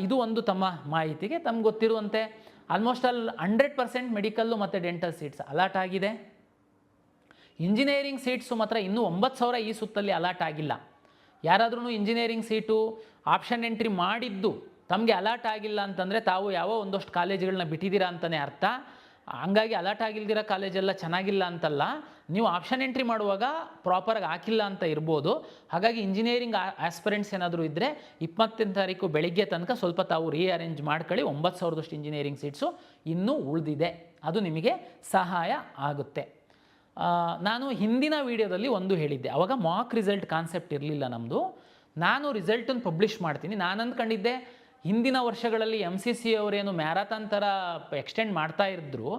ಇದು ಒಂದು ತಮ್ಮ ಮಾಹಿತಿಗೆ. ತಮ್ಗೆ ಗೊತ್ತಿರುವಂತೆ ಆಲ್ಮೋಸ್ಟ್ 100% ಮೆಡಿಕಲ್ಲು ಮತ್ತು ಡೆಂಟಲ್ ಸೀಟ್ಸ್ ಅಲಾಟ್ ಆಗಿದೆ. ಇಂಜಿನಿಯರಿಂಗ್ ಸೀಟ್ಸು ಮಾತ್ರ ಇನ್ನೂ 9,000 ಈ ಸುತ್ತಲ್ಲಿ ಅಲಾಟ್ ಆಗಿಲ್ಲ. ಯಾರಾದ್ರೂ ಇಂಜಿನಿಯರಿಂಗ್ ಸೀಟು ಆಪ್ಷನ್ ಎಂಟ್ರಿ ಮಾಡಿದ್ದು ತಮಗೆ ಅಲಾಟ್ ಆಗಿಲ್ಲ ಅಂತಂದರೆ ತಾವು ಯಾವ ಒಂದಷ್ಟು ಕಾಲೇಜುಗಳನ್ನ ಬಿಟ್ಟಿದ್ದೀರಾ ಅಂತಲೇ ಅರ್ಥ. ಹಂಗಾಗಿ ಅಲಾಟ್ ಆಗಿಲ್ದಿರೋ ಕಾಲೇಜೆಲ್ಲ ಚೆನ್ನಾಗಿಲ್ಲ ಅಂತಲ್ಲ, ನೀವು ಆಪ್ಷನ್ ಎಂಟ್ರಿ ಮಾಡುವಾಗ ಪ್ರಾಪರಾಗಿ ಹಾಕಿಲ್ಲ ಅಂತ ಇರ್ಬೋದು. ಹಾಗಾಗಿ ಇಂಜಿನಿಯರಿಂಗ್ ಆಸ್ಪಿರೆಂಟ್ಸ್ ಏನಾದರೂ ಇದ್ದರೆ 20ನೇ ತಾರೀಕು ಬೆಳಿಗ್ಗೆ ತನಕ ಸ್ವಲ್ಪ ತಾವು ರೀಅರೇಂಜ್ ಮಾಡ್ಕೊಳ್ಳಿ. 9,000ದಷ್ಟು ಇಂಜಿನಿಯರಿಂಗ್ ಸೀಟ್ಸು ಇನ್ನೂ ಉಳಿದಿದೆ, ಅದು ನಿಮಗೆ ಸಹಾಯ ಆಗುತ್ತೆ. ನಾನು ಹಿಂದಿನ ವಿಡಿಯೋದಲ್ಲಿ ಒಂದು ಹೇಳಿದ್ದೆ, ಆವಾಗ ಮಾಕ್ ರಿಸಲ್ಟ್ ಕಾನ್ಸೆಪ್ಟ್ ಇರಲಿಲ್ಲ ನಮ್ಮದು. ನಾನು ರಿಸಲ್ಟನ್ನು ಪಬ್ಲಿಷ್ ಮಾಡ್ತೀನಿ. ನಾನು ಅಂದ್ಕೊಂಡಿದ್ದೆ ಹಿಂದಿನ ವರ್ಷಗಳಲ್ಲಿ MCC ಅವರೇನು ಮ್ಯಾರಥಾನ್ ಥರ ಎಕ್ಸ್ಟೆಂಡ್ ಮಾಡ್ತಾ ಇದ್ರು,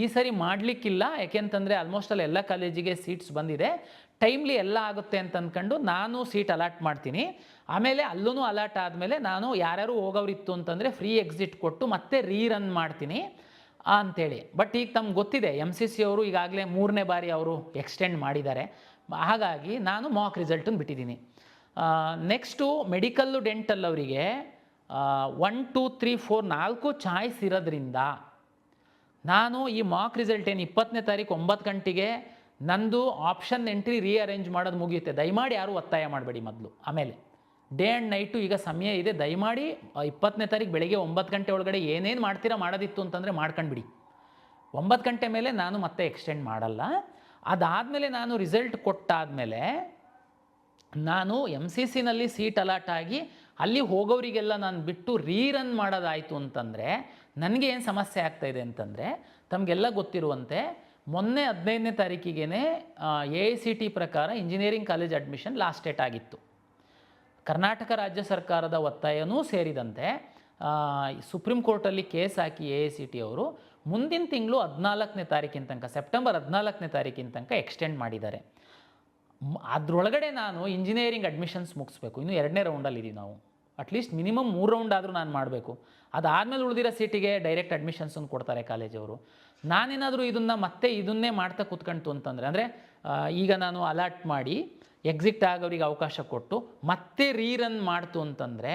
ಈ ಸರಿ ಮಾಡಲಿಕ್ಕಿಲ್ಲ. ಯಾಕೆಂತಂದರೆ ಆಲ್ಮೋಸ್ಟ್ ಎಲ್ಲ ಕಾಲೇಜಿಗೆ ಸೀಟ್ಸ್ ಬಂದಿದೆ, ಟೈಮ್ಲಿ ಎಲ್ಲ ಆಗುತ್ತೆ ಅಂತ ಅಂದ್ಕೊಂಡು ನಾನು ಸೀಟ್ ಅಲಾಟ್ ಮಾಡ್ತೀನಿ. ಆಮೇಲೆ ಅಲ್ಲೂ ಅಲಾಟ್ ಆದಮೇಲೆ ನಾನು ಯಾರ್ಯಾರು ಹೋಗೋರಿತ್ತು ಅಂತಂದರೆ ಫ್ರೀ ಎಕ್ಸಿಟ್ ಕೊಟ್ಟು ಮತ್ತೆ ರೀರನ್ ಮಾಡ್ತೀನಿ ಅಂಥೇಳಿ. ಬಟ್ ಈಗ ತಮ್ಗೆ ಗೊತ್ತಿದೆ MCC ಅವರು ಈಗಾಗಲೇ 3ನೇ ಬಾರಿ ಅವರು ಎಕ್ಸ್ಟೆಂಡ್ ಮಾಡಿದ್ದಾರೆ. ಹಾಗಾಗಿ ನಾನು ಮಾಕ್ ರಿಸಲ್ಟನ್ನು ಬಿಟ್ಟಿದ್ದೀನಿ. ನೆಕ್ಸ್ಟು ಮೆಡಿಕಲ್ಲು ಡೆಂಟಲ್ ಅವರಿಗೆ 1, 2, 3, 4 4 ಚಾಯ್ಸ್ ಇರೋದ್ರಿಂದ ನಾನು ಈ ಮಾಕ್ ರಿಸಲ್ಟ್ ಏನು 20ನೇ ತಾರೀಕು 9 ಗಂಟೆಗೆ ನಂದು ಆಪ್ಷನ್ ಎಂಟ್ರಿ ರೀಅರೇಂಜ್ ಮಾಡೋದು ಮುಗಿಯುತ್ತೆ. ದಯಮಾಡಿ ಯಾರೂ ಒತ್ತಾಯ ಮಾಡಬೇಡಿ ಮೊದಲು. ಆಮೇಲೆ ಡೇ ಆ್ಯಂಡ್ ನೈಟು ಈಗ ಸಮಯ ಇದೆ, ದಯಮಾಡಿ 20ನೇ ತಾರೀಕು ಬೆಳಗ್ಗೆ 9 ಗಂಟೆ ಒಳಗಡೆ ಏನೇನು ಮಾಡ್ತೀರಾ ಮಾಡೋದಿತ್ತು ಅಂತಂದರೆ ಮಾಡ್ಕೊಂಡ್ಬಿಡಿ. 9 ಗಂಟೆ ಮೇಲೆ ನಾನು ಮತ್ತೆ ಎಕ್ಸ್ಟೆಂಡ್ ಮಾಡಲ್ಲ. ಅದಾದಮೇಲೆ ನಾನು ರಿಸಲ್ಟ್ ಕೊಟ್ಟಾದಮೇಲೆ ನಾನು MCC ನಲ್ಲಿ ಸೀಟ್ ಅಲಾಟ್ ಆಗಿ ಅಲ್ಲಿ ಹೋಗೋರಿಗೆಲ್ಲ ನಾನು ಬಿಟ್ಟು ರೀರನ್ ಮಾಡೋದಾಯಿತು ಅಂತಂದರೆ ನನಗೆ ಏನು ಸಮಸ್ಯೆ ಆಗ್ತಾಯಿದೆ ಅಂತಂದರೆ, ತಮಗೆಲ್ಲ ಗೊತ್ತಿರುವಂತೆ ಮೊನ್ನೆ 15ನೇ ತಾರೀಕಿಗೆ AICT ಪ್ರಕಾರ engineering college admission last date ಆಗಿತ್ತು. ಕರ್ನಾಟಕ ರಾಜ್ಯ ಸರ್ಕಾರದ ಒತ್ತಾಯನೂ ಸೇರಿದಂತೆ ಸುಪ್ರೀಂ ಕೋರ್ಟಲ್ಲಿ ಕೇಸ್ ಹಾಕಿ AICT ಅವರು ಮುಂದಿನ ತಿಂಗಳು 14ನೇ ತಾರೀಕಿನ ತನಕ, ಸೆಪ್ಟೆಂಬರ್ 14ನೇ ತಾರೀಕಿನ ತನಕ ಎಕ್ಸ್ಟೆಂಡ್ ಮಾಡಿದ್ದಾರೆ. ಅದರೊಳಗಡೆ ನಾನು ಇಂಜಿನಿಯರಿಂಗ್ ಅಡ್ಮಿಷನ್ಸ್ ಮುಗಿಸ್ಬೇಕು. ಇನ್ನು 2ನೇ ರೌಂಡಲ್ಲಿದ್ದೀವಿ ನಾವು. ಅಟ್ಲೀಸ್ಟ್ ಮಿನಿಮಮ್ 3 ರೌಂಡ್ ಆದರೂ ನಾನು ಮಾಡಬೇಕು. ಅದಾದಮೇಲೆ ಉಳಿದಿರೋ ಸೀಟಿಗೆ ಡೈರೆಕ್ಟ್ ಅಡ್ಮಿಷನ್ಸನ್ನು ಕೊಡ್ತಾರೆ ಕಾಲೇಜವರು. ನಾನೇನಾದರೂ ಇದನ್ನೇ ಮಾಡ್ತಾ ಕೂತ್ಕೊಂತು ಅಂತಂದರೆ, ಅಂದರೆ ಈಗ ನಾನು ಅಲಾಟ್ ಮಾಡಿ ಎಕ್ಸಿಟ್ ಆಗೋರಿಗೆ ಅವಕಾಶ ಕೊಟ್ಟು ಮತ್ತೆ ರೀರನ್ ಮಾಡ್ತು ಅಂತಂದರೆ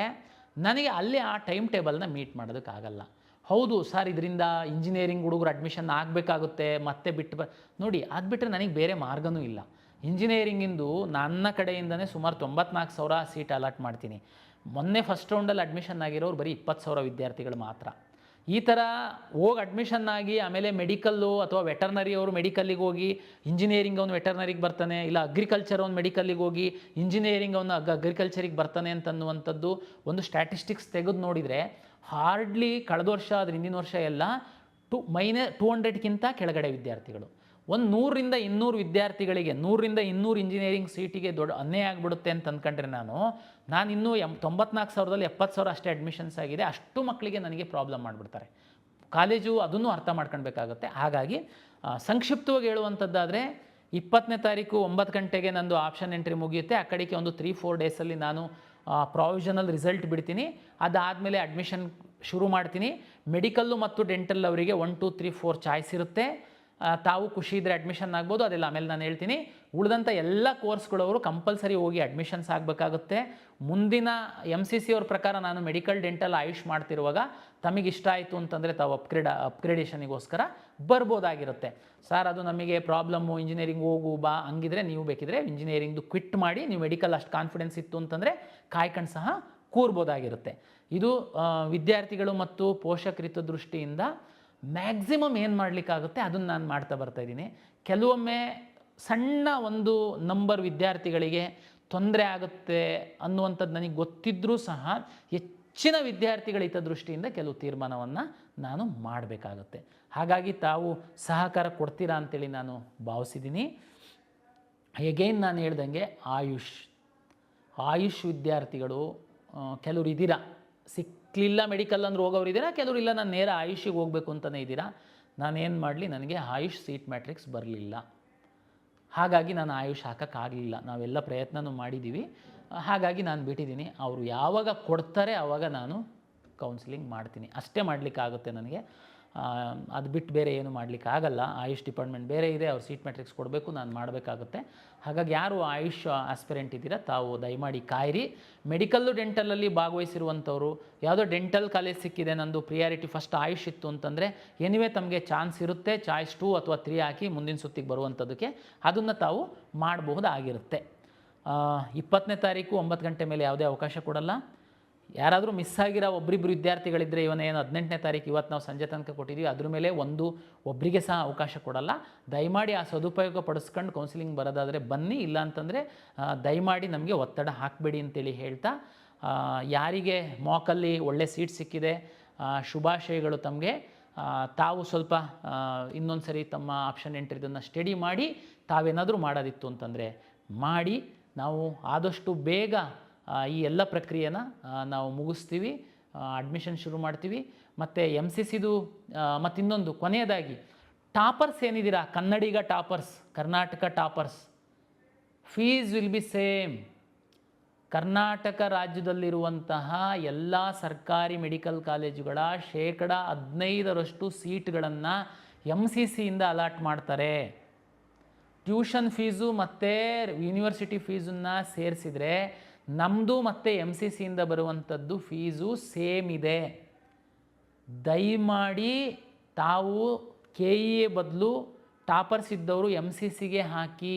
ನನಗೆ ಅಲ್ಲಿ ಆ ಟೈಮ್ ಟೇಬಲ್ನ ಮೀಟ್ ಮಾಡೋದಕ್ಕಾಗಲ್ಲ. ಹೌದು ಸರ್, ಇದರಿಂದ ಇಂಜಿನಿಯರಿಂಗ್ ಹುಡುಗರು ಅಡ್ಮಿಷನ್ ಆಗಬೇಕಾಗುತ್ತೆ, ಮತ್ತೆ ನೋಡಿ, ಅದು ಬಿಟ್ಟರೆ ನನಗೆ ಬೇರೆ ಮಾರ್ಗನೂ ಇಲ್ಲ. ಇಂಜಿನಿಯರಿಂಗಿಂದು ನನ್ನ ಕಡೆಯಿಂದನೇ ಸುಮಾರು 94,000 ಸೀಟ್ ಅಲಾಟ್ ಮಾಡ್ತೀನಿ. ಮೊನ್ನೆ ಫಸ್ಟ್ ರೌಂಡಲ್ಲಿ ಅಡ್ಮಿಷನ್ ಆಗಿರೋರು ಬರೀ 20,000 ವಿದ್ಯಾರ್ಥಿಗಳು ಮಾತ್ರ. ಈ ಥರ ಹೋಗಿ ಅಡ್ಮಿಷನ್ ಆಗಿ ಆಮೇಲೆ ಮೆಡಿಕಲ್ಲು ಅಥವಾ ವೆಟರ್ನರಿ ಅವರು ಮೆಡಿಕಲ್ಲಿಗೆ ಹೋಗಿ ಇಂಜಿನಿಯರಿಂಗ್ ಅವನು ವೆಟರ್ನರಿಗೆ ಬರ್ತಾನೆ, ಇಲ್ಲ ಅಗ್ರಿಕಲ್ಚರ್ ಅವನು ಮೆಡಿಕಲ್ಲಿಗೆ ಹೋಗಿ ಇಂಜಿನಿಯರಿಂಗ್ ಅವನು ಅಗ್ರಿಕಲ್ಚರಿಗೆ ಬರ್ತಾನೆ ಅಂತನ್ನುವಂಥದ್ದು ಒಂದು ಸ್ಟ್ಯಾಟಿಸ್ಟಿಕ್ಸ್ ತೆಗೆದು ನೋಡಿದರೆ ಹಾರ್ಡ್ಲಿ ಕಳೆದ ವರ್ಷ ಅದ್ರ ಹಿಂದಿನ ವರ್ಷ ಎಲ್ಲ 200ಕ್ಕಿಂತ ಕೆಳಗಡೆ ವಿದ್ಯಾರ್ಥಿಗಳು. ಒಂದು 100ರಿಂದ 200 ವಿದ್ಯಾರ್ಥಿಗಳಿಗೆ 100ರಿಂದ 200 ಇಂಜಿನಿಯರಿಂಗ್ ಸೀಟಿಗೆ ದೊಡ್ಡ ಅನ್ಯಾಯ ಆಗಿಬಿಡುತ್ತೆ ಅಂತ ಅಂದ್ಕೊಂಡ್ರೆ ನಾನು ಇನ್ನೂ 94,000ದಲ್ಲಿ 70,000 ಅಷ್ಟೇ ಅಡ್ಮಿಷನ್ಸ್ ಆಗಿದೆ. ಅಷ್ಟು ಮಕ್ಕಳಿಗೆ ನನಗೆ ಪ್ರಾಬ್ಲಮ್ ಮಾಡಿಬಿಡ್ತಾರೆ ಕಾಲೇಜು. ಅದನ್ನು ಅರ್ಥ ಮಾಡ್ಕೊಳ್ಬೇಕಾಗುತ್ತೆ. ಹಾಗಾಗಿ ಸಂಕ್ಷಿಪ್ತವಾಗಿ ಹೇಳುವಂಥದ್ದಾದರೆ 20ನೇ ತಾರೀಕು 9 ಗಂಟೆಗೆ ನಂದು ಆಪ್ಷನ್ ಎಂಟ್ರಿ ಮುಗಿಯುತ್ತೆ. ಆ ಕಡೆಗೆ ಒಂದು 3-4 ಡೇಸಲ್ಲಿ ನಾನು ಪ್ರಾವಿಷನಲ್ ರಿಸಲ್ಟ್ ಬಿಡ್ತೀನಿ. ಅದಾದಮೇಲೆ ಅಡ್ಮಿಷನ್ ಶುರು ಮಾಡ್ತೀನಿ. ಮೆಡಿಕಲ್ಲು ಮತ್ತು ಡೆಂಟಲ್ ಅವರಿಗೆ 1, 2, 3, 4 ಚಾಯ್ಸ್ ಇರುತ್ತೆ. ತಾವು ಖುಷಿ ಇದ್ದರೆ ಅಡ್ಮಿಷನ್ ಆಗ್ಬೋದು, ಅದೆಲ್ಲ ಆಮೇಲೆ ನಾನು ಹೇಳ್ತೀನಿ. ಉಳಿದಂಥ ಎಲ್ಲ ಕೋರ್ಸ್ಗಳವರು ಕಂಪಲ್ಸರಿ ಹೋಗಿ ಅಡ್ಮಿಷನ್ಸ್ ಆಗಬೇಕಾಗುತ್ತೆ. ಮುಂದಿನ MCC ಅವ್ರ ಪ್ರಕಾರ ನಾನು ಮೆಡಿಕಲ್ ಡೆಂಟಲ್ ಆಯುಷ್ ಮಾಡ್ತಿರುವಾಗ ತಮಗೆ ಇಷ್ಟ ಆಯಿತು ಅಂತಂದರೆ ತಾವು ಅಪ್ಗ್ರೇಡೇಷನಿಗೋಸ್ಕರ ಬರ್ಬೋದಾಗಿರುತ್ತೆ. ಸರ್ ಅದು ನಮಗೆ ಪ್ರಾಬ್ಲಮ್ಮು, ಇಂಜಿನಿಯರಿಂಗ್ ಹೋಗು ಬಾ ಹಂಗಿದ್ರೆ ನೀವು ಬೇಕಿದ್ರೆ ಇಂಜಿನಿಯರಿಂಗ್ದು ಕ್ವಿಟ್ ಮಾಡಿ ನೀವು ಮೆಡಿಕಲ್ ಅಷ್ಟು ಕಾನ್ಫಿಡೆನ್ಸ್ ಇತ್ತು ಅಂತಂದರೆ ಕಾಯ್ಕೊಂಡು ಸಹ ಕೂರ್ಬೋದಾಗಿರುತ್ತೆ. ಇದು ವಿದ್ಯಾರ್ಥಿಗಳು ಮತ್ತು ಪೋಷಕರಿತ ದೃಷ್ಟಿಯಿಂದ ಮ್ಯಾಕ್ಸಿಮಮ್ ಏನು ಮಾಡಲಿಕ್ಕಾಗುತ್ತೆ ಅದನ್ನು ನಾನು ಮಾಡ್ತಾ ಬರ್ತಾಯಿದ್ದೀನಿ. ಕೆಲವೊಮ್ಮೆ ಸಣ್ಣ ಒಂದು ನಂಬರ್ ವಿದ್ಯಾರ್ಥಿಗಳಿಗೆ ತೊಂದರೆ ಆಗುತ್ತೆ ಅನ್ನುವಂಥದ್ದು ನನಗೆ ಗೊತ್ತಿದ್ದರೂ ಸಹ ಹೆಚ್ಚಿನ ವಿದ್ಯಾರ್ಥಿಗಳ ಹಿತದೃಷ್ಟಿಯಿಂದ ಕೆಲವು ತೀರ್ಮಾನವನ್ನು ನಾನು ಮಾಡಬೇಕಾಗುತ್ತೆ. ಹಾಗಾಗಿ ತಾವು ಸಹಕಾರ ಕೊಡ್ತೀರಾ ಅಂತೇಳಿ ನಾನು ಭಾವಿಸಿದ್ದೀನಿ. ಎಗೈನ್ ನಾನು ಹೇಳ್ದಂಗೆ ಆಯುಷ್ ವಿದ್ಯಾರ್ಥಿಗಳು ಕೆಲವರು ಇದ್ದೀರಾ, ಸಿಕ್ಕಲಿಲ್ಲ ಮೆಡಿಕಲ್ ಅಂದ್ರೆ ಹೋಗೋರು ಇದ್ದೀರಾ, ಕೆಲವರು ಇಲ್ಲ ನಾನು ನೇರ ಆಯುಷಿಗೆ ಹೋಗಬೇಕು ಅಂತಲೇ ಇದ್ದೀರಾ. ನಾನೇನು ಮಾಡಲಿ, ನನಗೆ ಆಯುಷ್ ಸೀಟ್ ಮ್ಯಾಟ್ರಿಕ್ಸ್ ಬರಲಿಲ್ಲ, ಹಾಗಾಗಿ ನಾನು ಆಯುಷ್ ಹಾಕೋಕ್ಕಾಗಲಿಲ್ಲ. ನಾವೆಲ್ಲ ಪ್ರಯತ್ನನೂ ಮಾಡಿದ್ದೀವಿ, ಹಾಗಾಗಿ ನಾನು ಬಿಟ್ಟಿದ್ದೀನಿ. ಅವರು ಯಾವಾಗ ಕೊಡ್ತಾರೆ ಆವಾಗ ನಾನು ಕೌನ್ಸಿಲಿಂಗ್ ಮಾಡ್ತೀನಿ, ಅಷ್ಟೇ ಮಾಡಲಿಕ್ಕಾಗುತ್ತೆ ನನಗೆ. ಅದು ಬಿಟ್ಟು ಬೇರೆ ಏನು ಮಾಡಲಿಕ್ಕೆ ಆಗಲ್ಲ. ಆಯುಷ್ ಡಿಪಾರ್ಟ್ಮೆಂಟ್ ಬೇರೆ ಇದೆ, ಅವ್ರು ಸೀಟ್ ಮ್ಯಾಟ್ರಿಕ್ಸ್ ಕೊಡಬೇಕು, ನಾನು ಮಾಡಬೇಕಾಗುತ್ತೆ. ಹಾಗಾಗಿ ಯಾರು ಆಯುಷ್ ಆಸ್ಪಿರೆಂಟ್ ಇದ್ದೀರಾ ತಾವು ದಯಮಾಡಿ ಕಾಯಿರಿ. ಮೆಡಿಕಲ್ಲು ಡೆಂಟಲಲ್ಲಿ ಭಾಗವಹಿಸಿರುವಂಥವ್ರು, ಯಾವುದೋ ಡೆಂಟಲ್ ಕಾಲೇಜ್ ಸಿಕ್ಕಿದೆ, ನಂದು ಪ್ರಿಯಾರಿಟಿ ಫಸ್ಟ್ ಆಯುಷ್ ಇತ್ತು ಅಂತಂದರೆ ಎನಿವೇ ತಮಗೆ ಚಾನ್ಸ್ ಇರುತ್ತೆ, ಚಾಯ್ಸ್ 2 ಅಥವಾ 3 ಹಾಕಿ ಮುಂದಿನ ಸುತ್ತಿಗೆ ಬರುವಂಥದ್ದಕ್ಕೆ ಅದನ್ನು ತಾವು ಮಾಡಬಹುದಾಗಿರುತ್ತೆ. 20ನೇ ತಾರೀಕು 9 ಗಂಟೆ ಮೇಲೆ ಯಾವುದೇ ಅವಕಾಶ ಕೊಡಲ್ಲ. ಯಾರಾದರೂ ಮಿಸ್ ಆಗಿರೋ ಒಬ್ಬರಿಬ್ಬರು ವಿದ್ಯಾರ್ಥಿಗಳಿದ್ದರೆ, ಇವನೇನು 18ನೇ ತಾರೀಕು ಇವತ್ತು ನಾವು ಸಂಜೆ ತನಕ ಕೊಟ್ಟಿದ್ದೀವಿ, ಅದ್ರ ಮೇಲೆ ಒಬ್ಬರಿಗೆ ಸಹ ಅವಕಾಶ ಕೊಡಲ್ಲ. ದಯಮಾಡಿ ಆ ಸದುಪಯೋಗ ಪಡಿಸ್ಕೊಂಡು ಕೌನ್ಸಿಲಿಂಗ್ ಬರೋದಾದರೆ ಬನ್ನಿ, ಇಲ್ಲ ಅಂತಂದರೆ ದಯಮಾಡಿ ನಮಗೆ ಒತ್ತಡ ಹಾಕಬೇಡಿ ಅಂತೇಳಿ ಹೇಳ್ತಾ, ಯಾರಿಗೆ ಮಾಕಲ್ಲಿ ಒಳ್ಳೆ ಸೀಟ್ ಸಿಕ್ಕಿದೆ ಶುಭಾಶಯಗಳು ತಮಗೆ. ತಾವು ಸ್ವಲ್ಪ ಇನ್ನೊಂದು ಸರಿ ತಮ್ಮ ಆಪ್ಷನ್ ಎಂಟ್ರಿದನ್ನು ಸ್ಟಡಿ ಮಾಡಿ ತಾವೇನಾದರೂ ಮಾಡೋದಿತ್ತು ಅಂತಂದರೆ ಮಾಡಿ. ನಾವು ಆದಷ್ಟು ಬೇಗ ಈ ಎಲ್ಲ ಪ್ರಕ್ರಿಯೆನ ನಾವು ಮುಗಿಸ್ತೀವಿ, ಅಡ್ಮಿಷನ್ ಶುರು ಮಾಡ್ತೀವಿ. ಮತ್ತು MCCದು ಮತ್ತು ಇನ್ನೊಂದು ಕೊನೆಯದಾಗಿ ಟಾಪರ್ಸ್ ಏನಿದ್ದೀರಾ, Kannadiga toppers, Karnataka toppers, fees will be same. Karnataka ರಾಜ್ಯದಲ್ಲಿರುವಂತಹ ಎಲ್ಲ ಸರ್ಕಾರಿ ಮೆಡಿಕಲ್ ಕಾಲೇಜುಗಳ 15% ಸೀಟ್ಗಳನ್ನು MCCಯಿಂದ ಅಲಾಟ್ ಮಾಡ್ತಾರೆ. ಟ್ಯೂಷನ್ ಫೀಸು ಮತ್ತು ಯೂನಿವರ್ಸಿಟಿ ಫೀಸನ್ನು ಸೇರಿಸಿದರೆ ನಮ್ಮದು ಮತ್ತು MCCಯಿಂದ ಬರುವಂಥದ್ದು ಫೀಸು ಸೇಮ್ ಇದೆ. ದಯಮಾಡಿ ತಾವು KEA ಬದಲು ಟಾಪರ್ಸ್ ಇದ್ದವರು MCCಗೆ ಹಾಕಿ,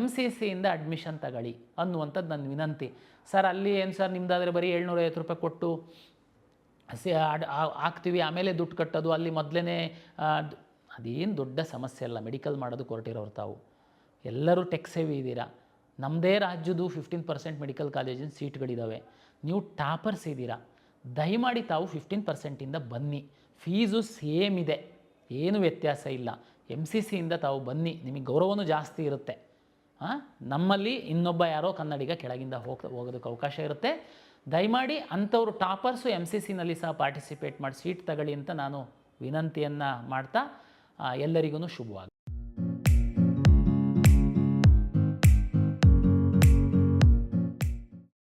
MCCಯಿಂದ ಅಡ್ಮಿಷನ್ ತಗೊಳ್ಳಿ ಅನ್ನುವಂಥದ್ದು ನನ್ನ ವಿನಂತಿ. ಸರ್ ಅಲ್ಲಿ ಏನು ಸರ್ ನಿಮ್ಮದಾದರೆ ಬರೀ 750 ರೂಪಾಯಿ ಕೊಟ್ಟು ಹಾಕ್ತೀವಿ, ಆಮೇಲೆ ದುಡ್ಡು ಕಟ್ಟೋದು, ಅಲ್ಲಿ ಮೊದಲೇ ಅದೇನು ದೊಡ್ಡ ಸಮಸ್ಯೆ ಅಲ್ಲ. ಮೆಡಿಕಲ್ ಮಾಡೋದಕ್ಕೆ ಹೊರಟಿರೋರು ತಾವು ಎಲ್ಲರೂ ಟೆಕ್ ಸೇವಿ ಇದ್ದೀರಾ. ನಮ್ಮದೇ ರಾಜ್ಯದ್ದು 15% ಮೆಡಿಕಲ್ ಕಾಲೇಜಿನ ಸೀಟ್ಗಳಿದ್ದಾವೆ. ನೀವು ಟಾಪರ್ಸ್ ಇದ್ದೀರಾ, ದಯಮಾಡಿ ತಾವು 15%ಇಂದ ಬನ್ನಿ. ಫೀಸು ಸೇಮ್ ಇದೆ, ಏನು ವ್ಯತ್ಯಾಸ ಇಲ್ಲ. MCCಯಿಂದ ತಾವು ಬನ್ನಿ, ನಿಮಗೆ ಗೌರವನೂ ಜಾಸ್ತಿ ಇರುತ್ತೆ. ನಮ್ಮಲ್ಲಿ ಇನ್ನೊಬ್ಬ ಯಾರೋ ಕನ್ನಡಿಗ ಕೆಳಗಿಂದ ಹೋಗೋದಕ್ಕೆ ಅವಕಾಶ ಇರುತ್ತೆ. ದಯಮಾಡಿ ಅಂಥವರು ಟಾಪರ್ಸು MCCನಲ್ಲಿ ಸಹ ಪಾರ್ಟಿಸಿಪೇಟ್ ಮಾಡಿ ಸೀಟ್ ತಗೊಳ್ಳಿ ಅಂತ ನಾನು ವಿನಂತಿಯನ್ನು ಮಾಡ್ತಾ ಎಲ್ಲರಿಗೂ ಶುಭವಾಗಿ.